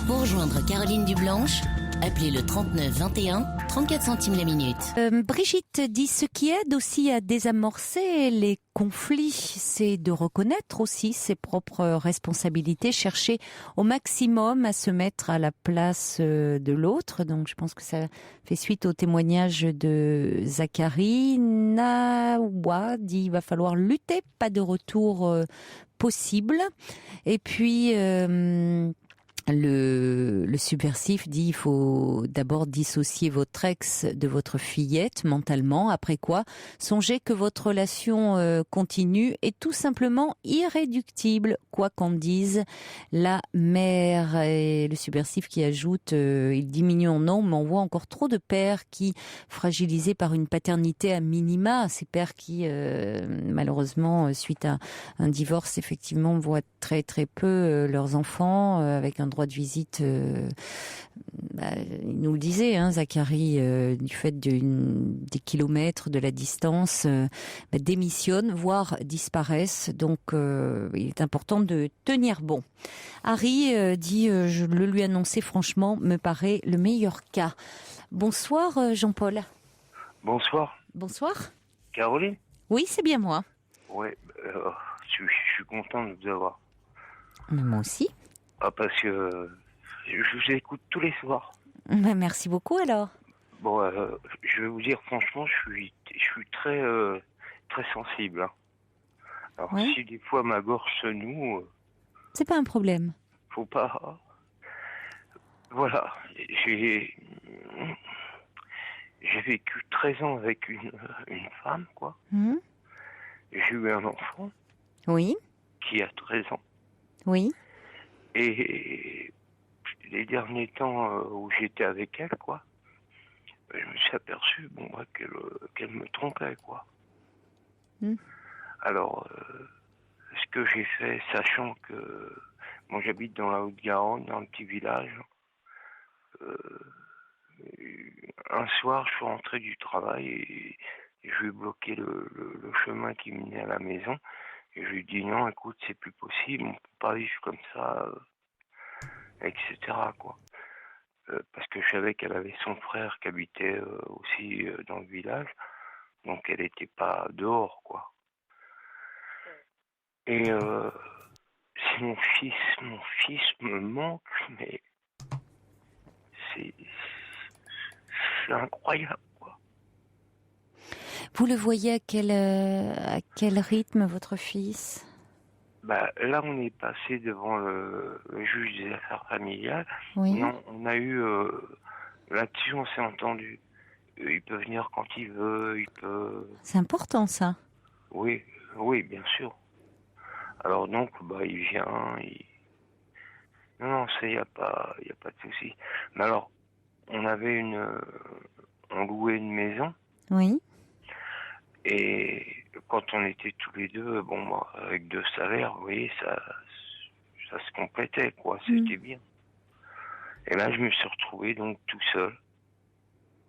Pour rejoindre Caroline Dublanche, appelez le 39 21, 34 centimes la minute. Brigitte dit ce qui aide aussi à désamorcer les conflits, c'est de reconnaître aussi ses propres responsabilités, chercher au maximum à se mettre à la place de l'autre. Donc je pense que ça fait suite au témoignage de Zachary. Nawa dit il va falloir lutter, pas de retour possible. Et puis le subversif dit il faut d'abord dissocier votre ex de votre fillette mentalement, après quoi songez que votre relation continue est tout simplement irréductible, quoi qu'en dise la mère. Et le subversif qui ajoute il diminue en nombre, mais on voit encore trop de pères qui, fragilisés par une paternité à minima, ces pères qui malheureusement suite à un divorce effectivement voient très très peu leurs enfants avec un droit de visite, il nous le disait, Zachary, du fait des kilomètres, de la distance, démissionnent, voire disparaissent. Donc, il est important de tenir bon. Harry dit, je le lui annonçais franchement, me paraît le meilleur cas. Bonsoir, Jean-Paul. Bonsoir. Bonsoir. Caroline ? Oui, c'est bien moi. Oui, je suis content de vous avoir. Mais moi aussi. Parce que je vous écoute tous les soirs. Merci beaucoup alors. Bon, je vais vous dire franchement, je suis très très sensible. Alors si des fois ma gorge se noue, c'est pas un problème. Faut pas. Voilà, j'ai vécu 13 ans avec une femme, quoi. J'ai eu un enfant. Oui. Qui a 13 ans. Oui. Et les derniers temps où j'étais avec elle, quoi, je me suis aperçu, qu'elle me trompait, quoi. Alors, ce que j'ai fait, sachant que moi j'habite dans la Haute-Garonne, dans un petit village, un soir, je suis rentré du travail et je lui ai bloqué le chemin qui menait à la maison. Et je lui ai dit non, écoute, c'est plus possible, on peut pas vivre comme ça, etc. quoi. Parce que je savais qu'elle avait son frère qui habitait aussi dans le village, donc elle n'était pas dehors, quoi. Et c'est mon fils me manque, mais c'est incroyable, quoi. Vous le voyez à quel rythme, votre fils ? Là, on est passé devant le juge des affaires familiales. Oui. On a eu... là-dessus, on s'est entendu. Il peut venir quand il veut, il peut... C'est important, ça. Oui, bien sûr. Alors donc, il vient, Non, ça, il n'y a pas de souci. Mais alors, on louait une maison. Oui. Et quand on était tous les deux, avec 2 salaires, vous voyez, ça se complétait, quoi. C'était bien. Et là, je me suis retrouvé donc tout seul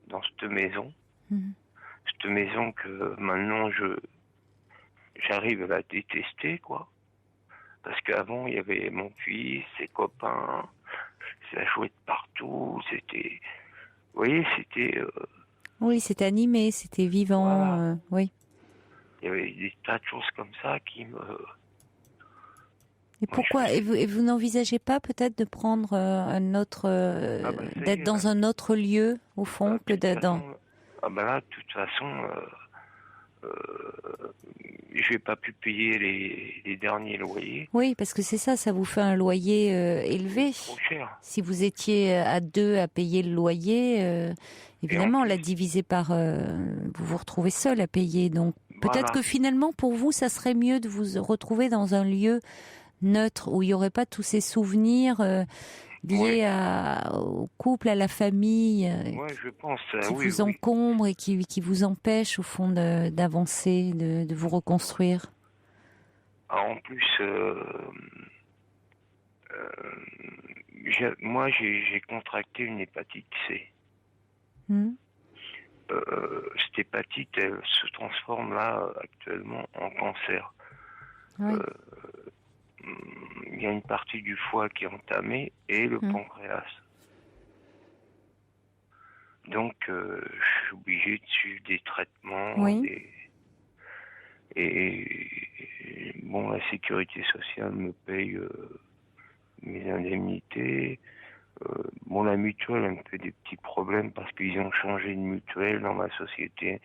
dans cette maison. Cette maison que maintenant j'arrive à la détester, quoi. Parce qu'avant, il y avait mon fils, ses copains, ça jouait de partout, c'était... voyez, c'était... Oui, c'était animé, c'était vivant, voilà. oui. Il y avait des tas de choses comme ça qui me... Et pourquoi? Et vous n'envisagez pas peut-être de prendre d'être dans un autre lieu, au fond, que d'être dans... Ah ben là, de toute façon, j'ai pas pu payer les derniers loyers. Oui, parce que c'est ça, ça vous fait un loyer élevé. Trop cher. Si vous étiez à 2 à payer le loyer, évidemment, la diviser par... vous vous retrouvez seul à payer. Donc peut-être que finalement, pour vous, ça serait mieux de vous retrouver dans un lieu neutre, où il n'y aurait pas tous ces souvenirs liés au couple, à la famille, je pense, qui vous encombrent et qui vous empêchent, au fond, d'avancer, de vous reconstruire. En plus, moi, j'ai contracté une hépatite C. Cette hépatite, elle se transforme là, actuellement, en cancer. Oui. Il y a une partie du foie qui est entamée et le pancréas. Donc, je suis obligé de suivre des traitements. Et bon, la sécurité sociale me paye mes indemnités. Bon, la mutuelle, elle me fait des petits problèmes parce qu'ils ont changé de mutuelle dans ma société.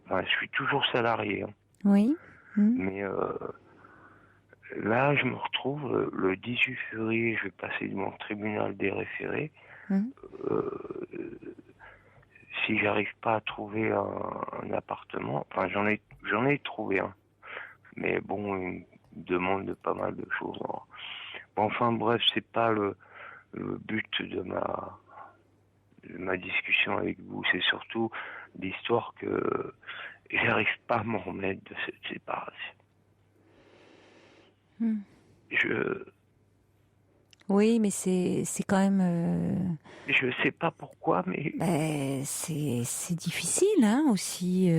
Enfin, je suis toujours salarié. Hein. Oui. Mais... là, je me retrouve le 18 février, je vais passer devant le tribunal des référés. Si j'arrive pas à trouver un appartement, enfin j'en ai trouvé un, mais bon, il me demande de pas mal de choses. Bon, enfin bref, c'est pas le but de ma discussion avec vous, c'est surtout l'histoire que j'arrive pas à m'en remettre de cette séparation. Oui, mais c'est quand même... Je sais pas pourquoi, mais... c'est difficile, hein, aussi.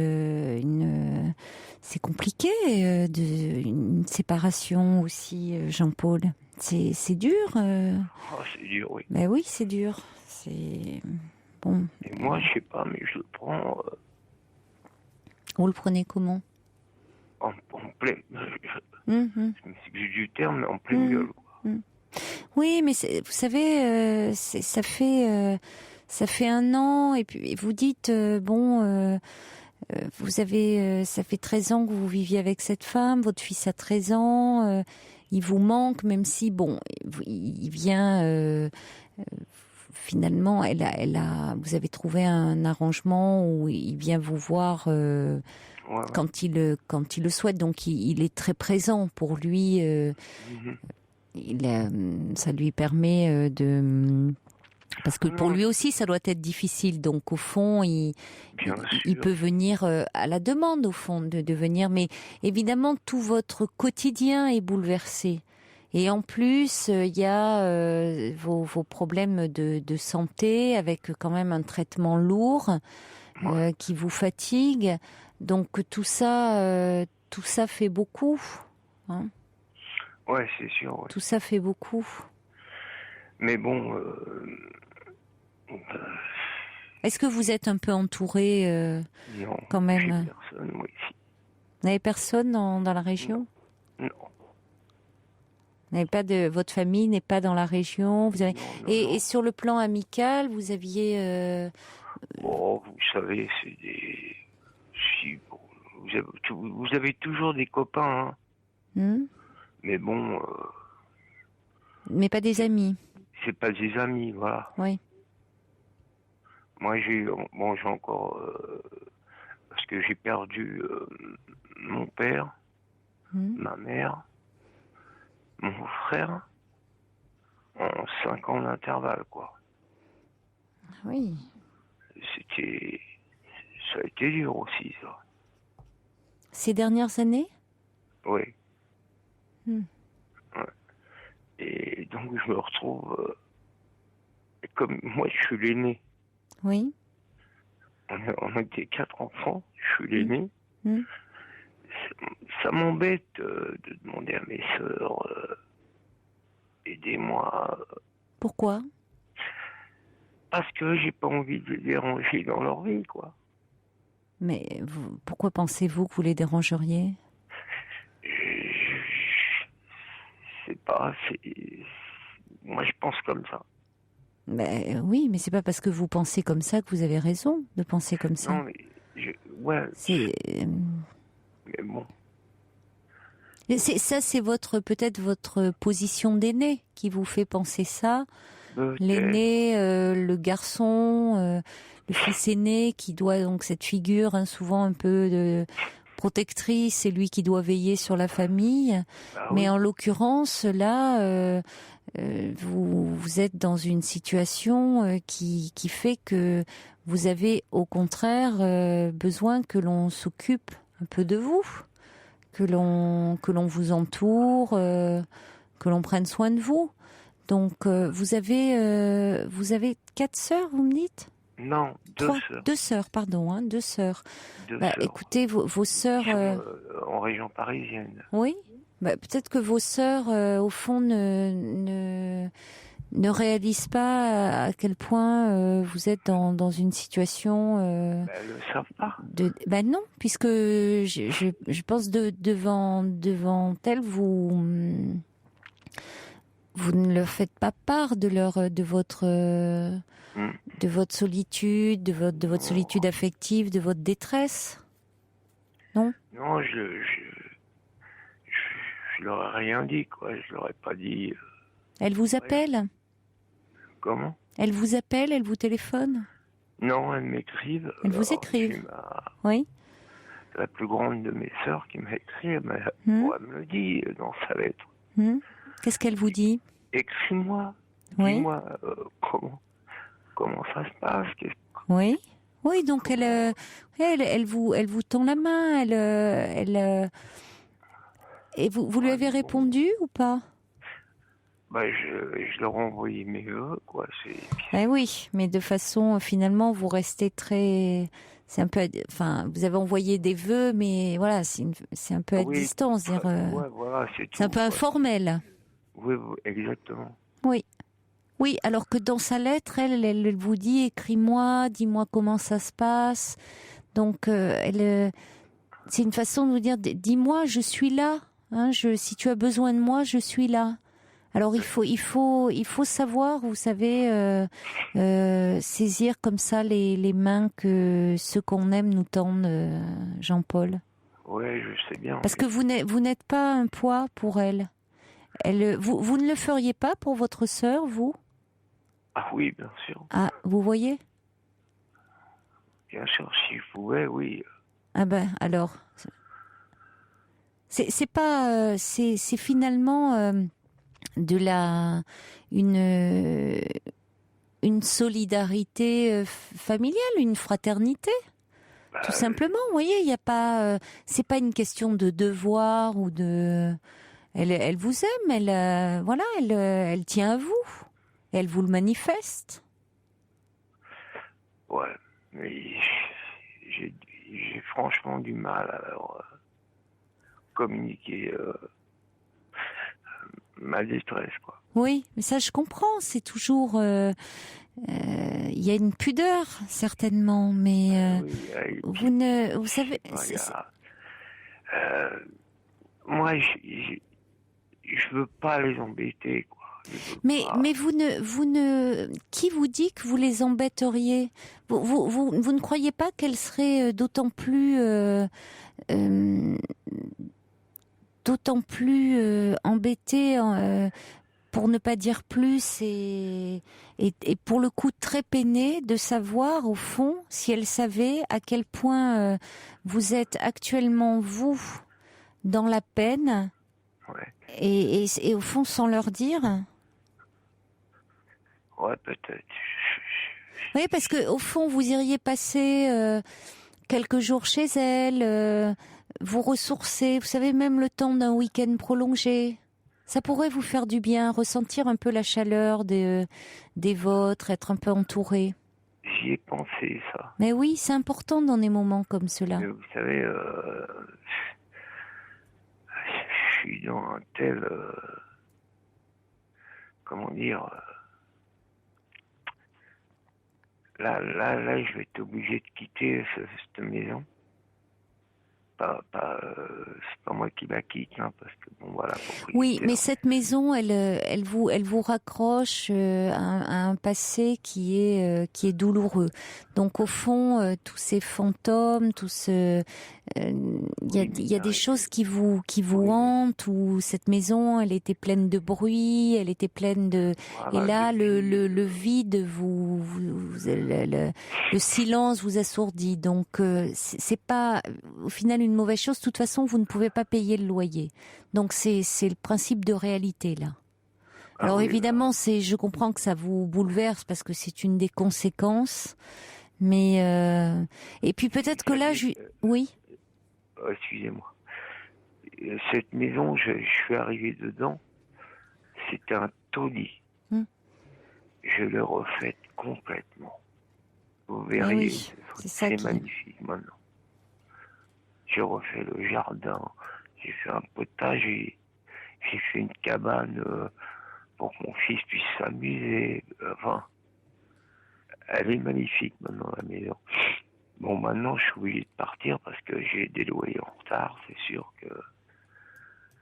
C'est compliqué, une séparation aussi, Jean-Paul. C'est dur. Oh, c'est dur, oui. Ben oui, c'est dur. C'est... Bon. Et moi, je sais pas, mais je le prends... Vous le prenez comment? En plein... Je m'excuse du terme, mais en pleine gueule, quoi. Oui, mais vous savez, ça fait 1 an, et puis vous dites, vous avez, ça fait 13 ans que vous viviez avec cette femme, votre fils a 13 ans, il vous manque, même si, bon, il vient, finalement, vous avez trouvé un arrangement où il vient vous voir quand il le souhaite, donc il est très présent pour lui. Ça lui permet parce que pour lui aussi ça doit être difficile, donc au fond il peut venir à la demande, au fond de venir, mais évidemment tout votre quotidien est bouleversé, et en plus il y a vos problèmes de santé, avec quand même un traitement lourd qui vous fatigue, donc tout ça fait beaucoup, hein. Ouais, c'est sûr. Ouais. Tout ça fait beaucoup. Mais bon... Est-ce que vous êtes un peu entouré non, quand même? J'ai personne, moi, ici. Vous n'avez personne dans la région? Non. Vous n'avez pas votre famille n'est pas dans la région? Vous avez... non. Et sur le plan amical, vous aviez... Bon, vous savez, c'est des... Si, bon, vous avez toujours des copains, hein. Mais bon... Mais pas des amis. C'est pas des amis, voilà. Oui. Moi, j'ai encore... parce que j'ai perdu mon père, ma mère, mon frère, en 5 ans d'intervalle, quoi. Oui. Ça a été dur aussi, ça. Ces dernières années? Oui. Ouais. Et donc je me retrouve comme moi, je suis l'aîné. Oui. On était 4 enfants, je suis l'aîné. Ça m'embête de demander à mes sœurs, aidez-moi. Pourquoi? Parce que j'ai pas envie de les déranger dans leur vie, quoi. Mais pourquoi pensez-vous que vous les dérangeriez? C'est pas... Moi, je pense comme ça. Ben, oui, mais c'est pas parce que vous pensez comme ça que vous avez raison de penser comme ça. Non, mais... Ouais. Mais bon... C'est peut-être votre position d'aîné qui vous fait penser ça. L'aîné, le garçon, le fils aîné qui doit donc cette figure souvent un peu de protectrice, c'est lui qui doit veiller sur la famille. Mais en l'occurrence là, vous êtes dans une situation qui fait que vous avez au contraire besoin que l'on s'occupe un peu de vous. Que l'on vous entoure, que l'on prenne soin de vous. Donc vous avez 4 sœurs, vous me dites? Non, 2 sœurs. 2 sœurs, pardon, 2 sœurs. Écoutez, vos sœurs en région parisienne. Oui. Peut-être que vos sœurs, au fond, ne réalisent pas à quel point vous êtes dans une situation... elles ne le savent pas. Non, puisque je pense devant elles, vous ne leur faites pas part de votre solitude, de votre solitude affective, de votre détresse. Non. Non, je leur ai rien dit, quoi. Je leur ai pas dit. Elle vous appelle? Comment? Elle vous appelle, elle vous téléphone? Non, elles m'écrivent. Elles vous écrivent? Oui. La plus grande de mes sœurs qui m'écrit, elle me le dit dans sa lettre. Qu'est-ce qu'elle vous dit? Écris-moi. Oui. Dis-moi comment ça se passe. Oui. Oui, donc elle vous tend la main. Et vous lui avez répondu ou pas? Je leur ai envoyé mes vœux, quoi. Oui, mais de façon, finalement, vous restez très... C'est un peu... vous avez envoyé des vœux, mais voilà, c'est un peu à distance. C'est un peu informel. Oui, exactement. Oui. Oui, alors que dans sa lettre, elle vous dit, écris-moi, dis-moi comment ça se passe. Donc, c'est une façon de vous dire, dis-moi, je suis là. Si tu as besoin de moi, je suis là. Alors il faut savoir, vous savez, saisir comme ça les mains que ceux qu'on aime nous tendent, Jean-Paul. Oui, je sais bien. Parce que vous n'êtes pas un poids pour elle. Vous ne le feriez pas pour votre sœur, vous? Ah oui, bien sûr. Ah, vous voyez? Bien sûr, si je pouvais, oui. Ah ben alors, c'est pas, c'est finalement une solidarité familiale, une fraternité, tout simplement. Vous voyez, il y a pas, c'est pas une question de devoir ou de. Elle vous aime, elle tient à vous, et elle vous le manifeste. Ouais, mais j'ai franchement du mal à leur communiquer ma détresse, quoi. Oui, mais ça je comprends, c'est toujours... il y a une pudeur, certainement, mais vous savez... Moi, je veux pas les embêter, quoi. Mais vous ne... Qui vous dit que vous les embêteriez? Vous ne croyez pas qu'elles seraient d'autant plus embêtées, pour ne pas dire plus, et pour le coup très peinées de savoir, au fond, si elles savaient à quel point vous êtes actuellement, vous, dans la peine, et au fond, sans leur dire? Ouais, peut-être. Oui, parce que au fond, vous iriez passer quelques jours chez elle, vous ressourcer, vous savez, même le temps d'un week-end prolongé. Ça pourrait vous faire du bien, ressentir un peu la chaleur des vôtres, être un peu entouré. J'y ai pensé, ça. Mais oui, c'est important dans des moments comme cela. Mais vous savez, je suis dans un tel... comment dire... Là, je vais être obligé de quitter cette maison. C'est pas moi qui la quitte, hein, parce que bon voilà. Oui, mais cette maison, elle vous raccroche à un passé qui est douloureux. Donc au fond, tous ces fantômes, il y a des choses qui vous hantent. Où cette maison, elle était pleine de bruit, elle était pleine de. Voilà, et là, le vide le silence vous assourdit. Donc c'est pas au final une mauvaise chose. De toute façon, vous ne pouvez pas payer le loyer. Donc c'est le principe de réalité là. Alors évidemment, je comprends que ça vous bouleverse parce que c'est une des conséquences. Mais et puis peut-être que là, oui. Excusez-moi. Cette maison, je suis arrivé dedans. C'était un taudis. Je l'ai refaite complètement. Vous verrez, oui, c'est magnifique maintenant. J'ai refait le jardin, j'ai fait un potager, j'ai fait une cabane pour que mon fils puisse s'amuser. Enfin, elle est magnifique maintenant, la maison. Bon, maintenant, je suis obligé de partir parce que j'ai des loyers en retard, c'est sûr que...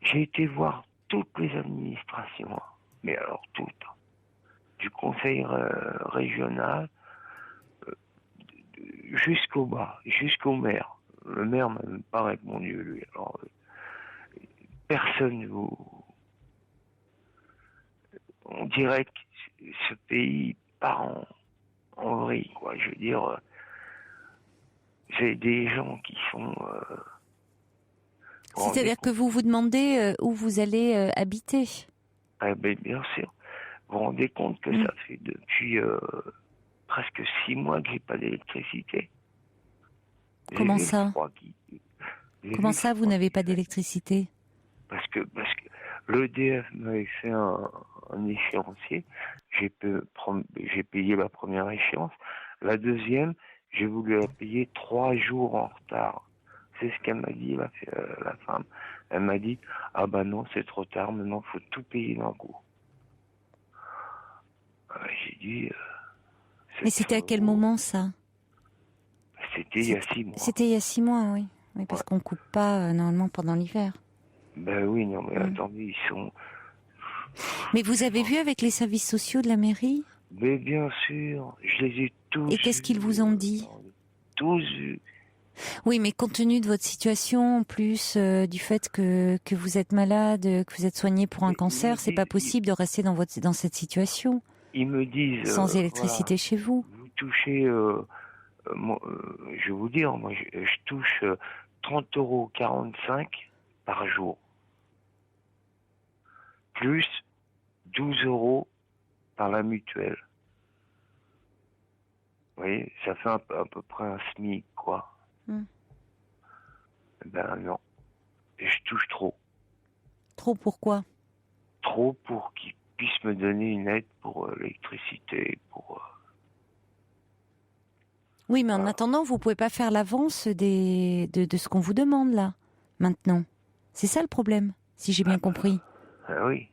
J'ai été voir toutes les administrations, mais alors toutes, du conseil régional jusqu'au bas, jusqu'au maire. Le maire m'a même pas répondu, lui. Alors, personne vous... On dirait que ce pays part en vrille, quoi. Je veux dire, j'ai des gens qui sont... C'est-à-dire que vous vous demandez où vous allez habiter. Ah ben, bien sûr. Vous vous rendez compte que ça fait depuis presque 6 mois que j'ai pas d'électricité. Comment ça ? Comment ça, vous n'avez pas d'électricité ? Parce que l'EDF m'avait fait un échéancier. J'ai payé la première échéance. La deuxième, j'ai voulu la payer 3 jours en retard. C'est ce qu'elle m'a dit, la femme. Elle m'a dit, ah bah non, c'est trop tard, maintenant il faut tout payer d'un coup. J'ai dit... Mais c'était à quel moment, ça ? C'était il y a 6 mois. C'était il y a 6 mois, oui. Oui, parce qu'on coupe pas normalement pendant l'hiver. Ben oui, non, mais attendez, ils sont... Mais vous avez vu avec les services sociaux de la mairie ? Mais bien sûr, je les ai tous... Et qu'est-ce qu'ils vous ont dit ? Tous vus. Oui, mais compte tenu de votre situation, en plus du fait que vous êtes malade, que vous êtes soigné pour un cancer, c'est pas possible de rester dans cette situation. Ils me disent... Sans électricité chez vous. Vous touchez... je vais vous dire, moi, je touche 30,45 € par jour. Plus 12 € par la mutuelle. Vous voyez, ça fait à peu près un SMIC, quoi. Ben non. Et je touche trop. Trop pourquoi ? Trop pour qu'ils puissent me donner une aide pour l'électricité, pour... Oui, mais en attendant, vous pouvez pas faire l'avance de ce qu'on vous demande, là, maintenant. C'est ça le problème, si j'ai bien compris. Oui.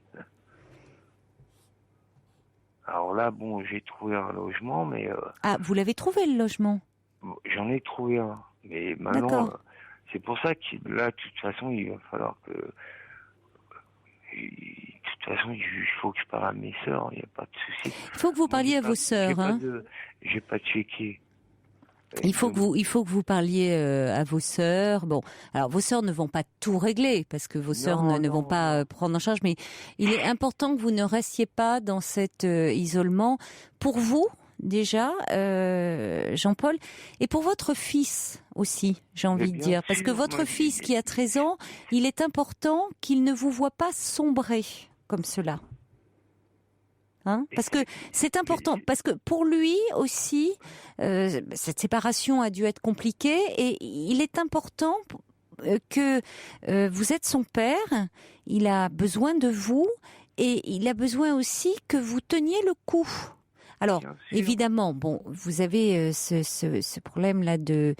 Alors là, bon, j'ai trouvé un logement, mais... Ah, vous l'avez trouvé, le logement ? J'en ai trouvé un. Mais maintenant, c'est pour ça que là, de toute façon, il va falloir que... De toute façon, il faut que je parle à mes sœurs, il n'y a pas de souci. Il faut que vous parliez à vos sœurs, hein. J'ai pas de chéquier. Il faut que vous parliez à vos sœurs. Bon, alors vos sœurs ne vont pas tout régler parce que vos sœurs ne vont pas prendre en charge, mais il est important que vous ne restiez pas dans cet isolement pour vous déjà, Jean-Paul, et pour votre fils aussi, j'ai envie de dire, parce que votre fils qui a 13 ans, il est important qu'il ne vous voit pas sombrer comme cela. Hein, parce que c'est important, parce que pour lui aussi, cette séparation a dû être compliquée et il est important que vous êtes son père, il a besoin de vous et il a besoin aussi que vous teniez le coup. Alors, évidemment, bon, vous avez ce problème-là de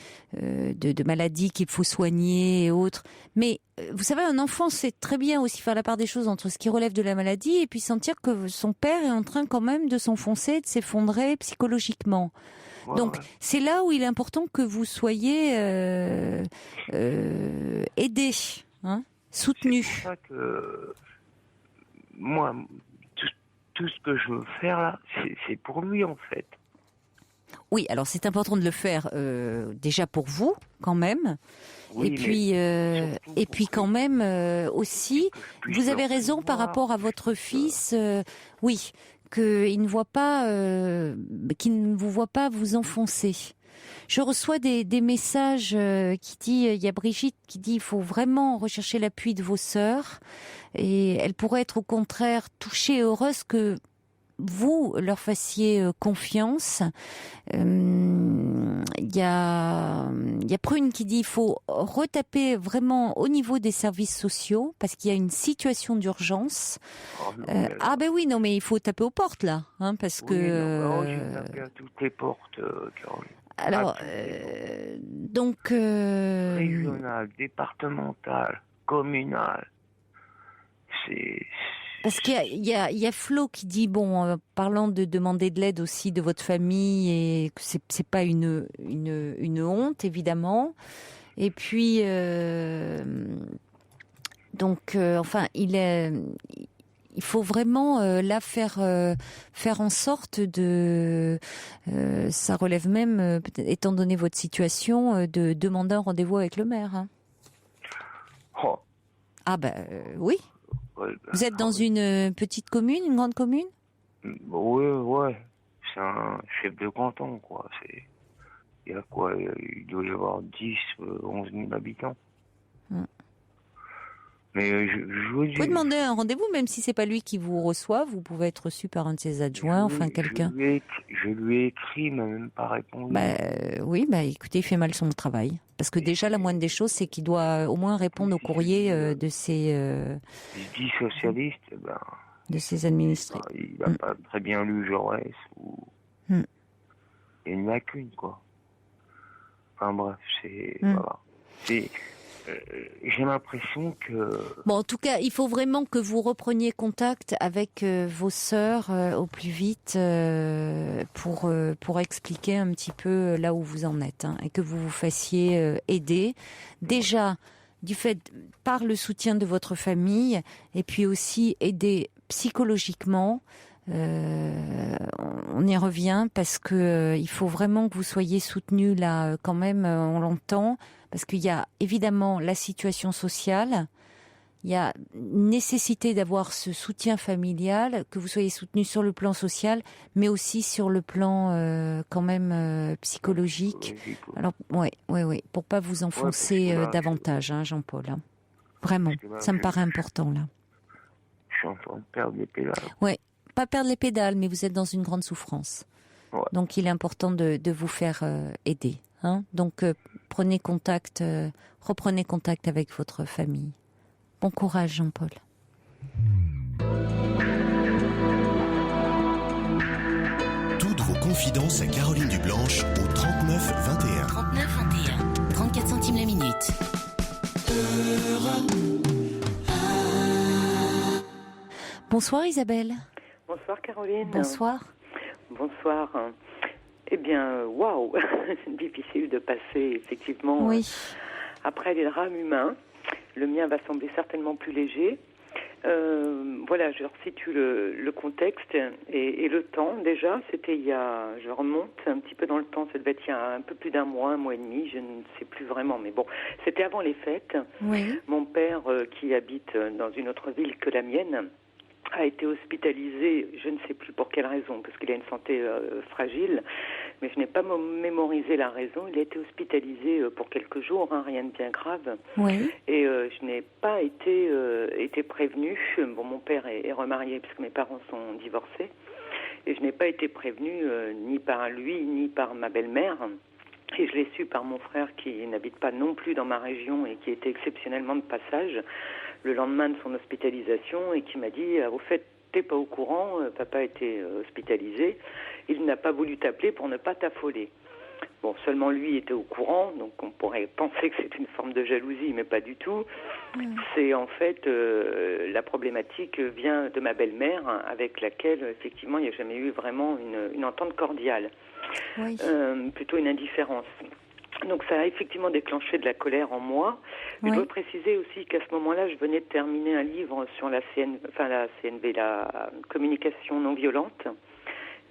maladie qu'il faut soigner et autres. Mais, vous savez, un enfant sait très bien aussi faire la part des choses entre ce qui relève de la maladie et puis sentir que son père est en train quand même de s'enfoncer, de s'effondrer psychologiquement. Donc, c'est là où il est important que vous soyez aidé, hein, soutenu. C'est pour ça que moi, tout ce que je veux faire là, c'est pour lui en fait. Oui, alors c'est important de le faire déjà pour vous quand même. Oui, et puis quand même aussi, vous avez raison par rapport à votre fils. Oui, qu'il ne voit pas, qu'il ne vous voit pas vous enfoncer. Je reçois des messages qui dit, il y a Brigitte qui dit, il faut vraiment rechercher l'appui de vos sœurs et elle pourrait être au contraire touchée et heureuse que vous leur fassiez confiance. Il y a Prune qui dit il faut retaper vraiment au niveau des services sociaux parce qu'il y a une situation d'urgence. Ah ben oui, non mais il faut taper aux portes là, hein, parce que... j'ai tapé à toutes les portes, Caroline. Alors, donc... Régional, départemental, communal, c'est... Parce qu'il y a Flo qui dit, bon, parlant de demander de l'aide aussi de votre famille, et que c'est pas une honte, évidemment. Et puis, enfin, il faut vraiment là faire en sorte de... ça relève même, étant donné votre situation, de demander un rendez-vous avec le maire. Hein. Oh. Ah oui. Vous êtes dans une petite commune, une grande commune ? Ouais. C'est un chef de canton, quoi. Il y a quoi ? Il doit y avoir 10, 11 000 habitants. Mais vous pouvez demander un rendez-vous, même si c'est pas lui qui vous reçoit. Vous pouvez être reçu par un de ses adjoints, quelqu'un. Je lui ai écrit, mais même pas répondu. Oui, écoutez, il fait mal son travail. Parce que déjà, la moindre des choses, c'est qu'il doit au moins répondre au courrier de ses... Je dis socialiste, de ses administrés. Il n'a pas très bien lu Jaurès ou... Il y a une lacune, quoi. Enfin bref, voilà. J'ai l'impression que... Bon, en tout cas, il faut vraiment que vous repreniez contact avec vos sœurs au plus vite pour expliquer un petit peu là où vous en êtes, hein, et que vous vous fassiez aider. Déjà, du fait, par le soutien de votre famille, et puis aussi aider psychologiquement. On y revient parce que il faut vraiment que vous soyez soutenus là, quand même, on l'entend. Parce qu'il y a évidemment la situation sociale, il y a nécessité d'avoir ce soutien familial, que vous soyez soutenu sur le plan social, mais aussi sur le plan quand même psychologique. Alors, oui, pour pas vous enfoncer davantage, hein, Jean-Paul. Hein. Vraiment, ça me paraît important là. Je suis en train de perdre les pédales. Oui, pas perdre les pédales, mais vous êtes dans une grande souffrance. Ouais. Donc, il est important de vous faire aider. Hein. Donc, reprenez contact avec votre famille. Bon courage, Jean-Paul. Toutes vos confidences à Caroline Dublanche au 39 21. 39 21. 34 centimes la minute. Bonsoir Isabelle. Bonsoir Caroline. Bonsoir. Bonsoir. Eh bien, waouh, c'est difficile de passer effectivement après les drames humains. Le mien va sembler certainement plus léger. Voilà, je resitue le contexte et le temps. Déjà, c'était je remonte un petit peu dans le temps, ça devait être il y a un peu plus d'un mois et demi, je ne sais plus vraiment, mais bon, c'était avant les fêtes. Oui. Mon père, qui habite dans une autre ville que la mienne, a été hospitalisé, je ne sais plus pour quelle raison, parce qu'il a une santé fragile, mais je n'ai pas mémorisé la raison. Il a été hospitalisé pour quelques jours, hein, rien de bien grave. Oui. Et je n'ai pas été prévenue. Bon, mon père est remarié puisque mes parents sont divorcés. Et je n'ai pas été prévenue ni par lui, ni par ma belle-mère. Et je l'ai su par mon frère qui n'habite pas non plus dans ma région et qui était exceptionnellement de passage le lendemain de son hospitalisation et qui m'a dit « Au fait, t'es pas au courant, papa a été hospitalisé, il n'a pas voulu t'appeler pour ne pas t'affoler. » Bon, seulement lui était au courant, donc on pourrait penser que c'est une forme de jalousie, mais pas du tout. C'est en fait, la problématique vient de ma belle-mère, avec laquelle, effectivement, il n'y a jamais eu vraiment une entente cordiale. Oui. Plutôt une indifférence. Donc ça a effectivement déclenché de la colère en moi. Je dois préciser aussi qu'à ce moment-là, je venais de terminer un livre sur la CNV, la communication non violente,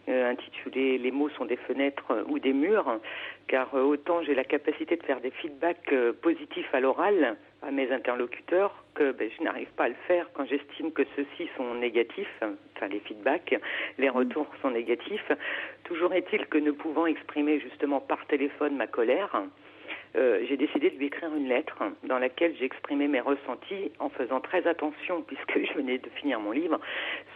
intitulé « Les mots sont des fenêtres ou des murs », car autant j'ai la capacité de faire des feedbacks positifs à l'oral à mes interlocuteurs que je n'arrive pas à le faire quand j'estime que ceux-ci sont négatifs, enfin les feedbacks, les retours sont négatifs. Toujours est-il que ne pouvant exprimer justement par téléphone ma colère, j'ai décidé de lui écrire une lettre dans laquelle j'exprimais mes ressentis en faisant très attention, puisque je venais de finir mon livre,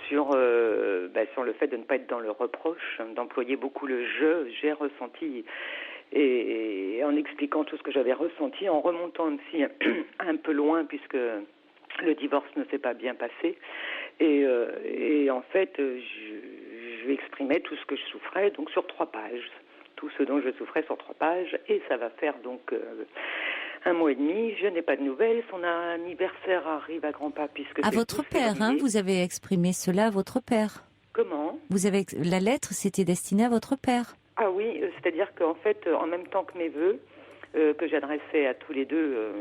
sur le fait de ne pas être dans le reproche, d'employer beaucoup le « je », « j'ai ressenti », et en expliquant tout ce que j'avais ressenti, en remontant aussi un peu loin, puisque le divorce ne s'est pas bien passé. Et en fait, je lui exprimais tout ce que je souffrais, donc sur 3 pages. Tout ce dont je souffrais sur 3 pages, et ça va faire donc 1 mois et demi. Je n'ai pas de nouvelles. Son anniversaire arrive à grands pas puisque à votre père, vous avez exprimé cela à votre père. Comment ? La lettre, c'était destinée à votre père. Ah oui, c'est-à-dire qu'en fait, en même temps que mes vœux, que j'adressais à tous les deux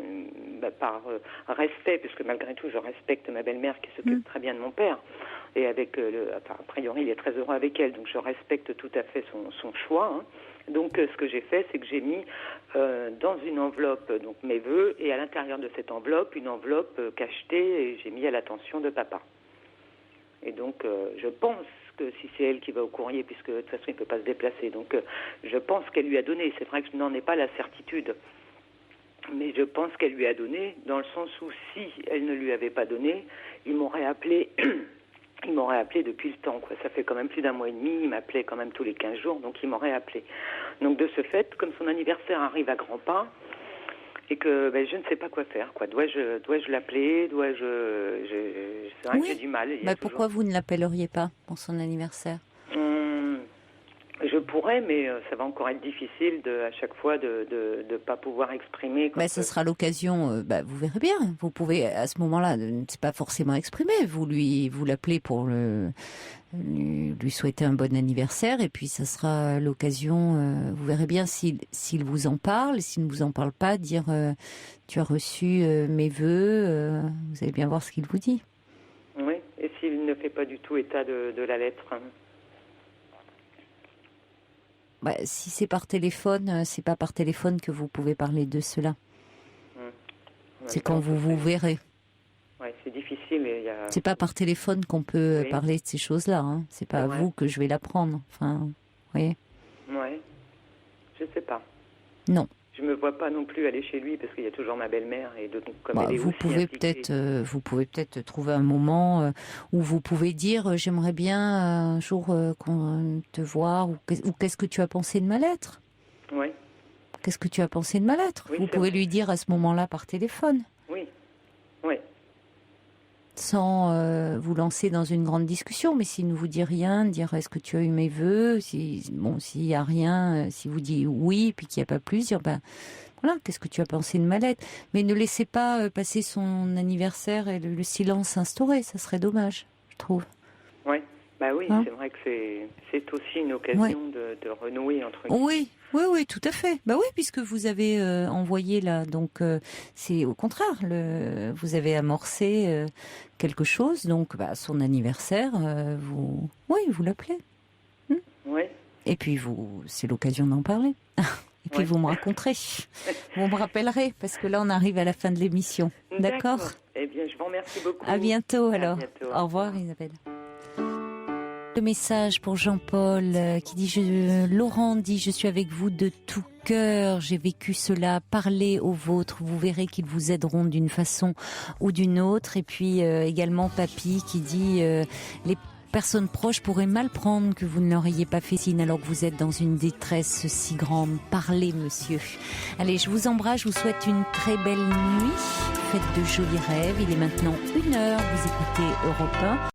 par respect, puisque malgré tout, je respecte ma belle-mère qui s'occupe très bien de mon père. Et avec a priori, il est très heureux avec elle, donc je respecte tout à fait son choix. Donc, ce que j'ai fait, c'est que j'ai mis dans une enveloppe donc mes vœux, et à l'intérieur de cette enveloppe, une enveloppe cachetée, et j'ai mis à l'attention de papa. Et donc, je pense que si c'est elle qui va au courrier, puisque de toute façon, il ne peut pas se déplacer. Donc, je pense qu'elle lui a donné. C'est vrai que je n'en ai pas la certitude. Mais je pense qu'elle lui a donné, dans le sens où si elle ne lui avait pas donné, il m'aurait appelé... Il m'aurait appelé depuis le temps, quoi. Ça fait quand même plus d'1 mois et demi, il m'appelait quand même tous les 15 jours, donc il m'aurait appelé. Donc de ce fait, comme son anniversaire arrive à grands pas, et que je ne sais pas quoi faire, quoi. Dois-je l'appeler, c'est vrai que j'ai du mal. Pourquoi vous ne l'appelleriez pas pour son anniversaire ? Je pourrais, mais ça va encore être difficile à chaque fois de pas pouvoir exprimer. Ça sera l'occasion, vous verrez bien. Vous pouvez, à ce moment-là, ne pas forcément exprimer. Vous l'appelez pour lui souhaiter un bon anniversaire, et puis ça sera l'occasion, vous verrez bien s'il vous en parle, s'il ne vous en parle pas, dire tu as reçu mes vœux, vous allez bien voir ce qu'il vous dit. Oui, et s'il ne fait pas du tout état de la lettre si c'est par téléphone, c'est pas par téléphone que vous pouvez parler de cela. C'est quand vous verrez. Ouais, c'est difficile. C'est pas par téléphone qu'on peut parler de ces choses-là. C'est pas à vous que je vais l'apprendre. Enfin, vous voyez. Ouais. Je sais pas. Non. Je me vois pas non plus aller chez lui parce qu'il y a toujours ma belle-mère et donc comme elle est vous pouvez peut-être trouver un moment où vous pouvez dire j'aimerais bien un jour te voir, ou qu'est-ce que tu as pensé de ma lettre ? Oui. Qu'est-ce que tu as pensé de ma lettre ? Vous pouvez lui dire à ce moment-là par téléphone. Oui. Oui. Sans vous lancer dans une grande discussion, mais s'il ne vous dit rien, dire est-ce que tu as eu mes vœux, s'il y a rien, si vous dites oui, puis qu'il n'y a pas plus, dire voilà, qu'est-ce que tu as pensé de ma lettre ? Mais ne laissez pas passer son anniversaire et le silence s'instaurer, ça serait dommage, je trouve. Oui, c'est vrai que c'est aussi une occasion de renouer entre nous. Oui, tout à fait. Oui, puisque vous avez envoyé là, donc c'est au contraire, vous avez amorcé quelque chose, donc son anniversaire, vous l'appelez. Oui. Et puis c'est l'occasion d'en parler. Et puis vous me raconterez, vous me rappellerez, parce que là on arrive à la fin de l'émission. D'accord ? Eh bien, je vous remercie beaucoup. À bientôt alors. Au revoir Isabelle. Le message pour Jean-Paul qui dit Laurent dit je suis avec vous de tout cœur, j'ai vécu cela, parlez aux vôtres, vous verrez qu'ils vous aideront d'une façon ou d'une autre. Et puis également Papy qui dit les personnes proches pourraient mal prendre que vous ne leur ayez pas fait signe alors que vous êtes dans une détresse si grande. Parlez monsieur. Allez, je vous embrasse, je vous souhaite une très belle nuit, faites de jolis rêves. Il est maintenant 1h, vous écoutez Europe 1.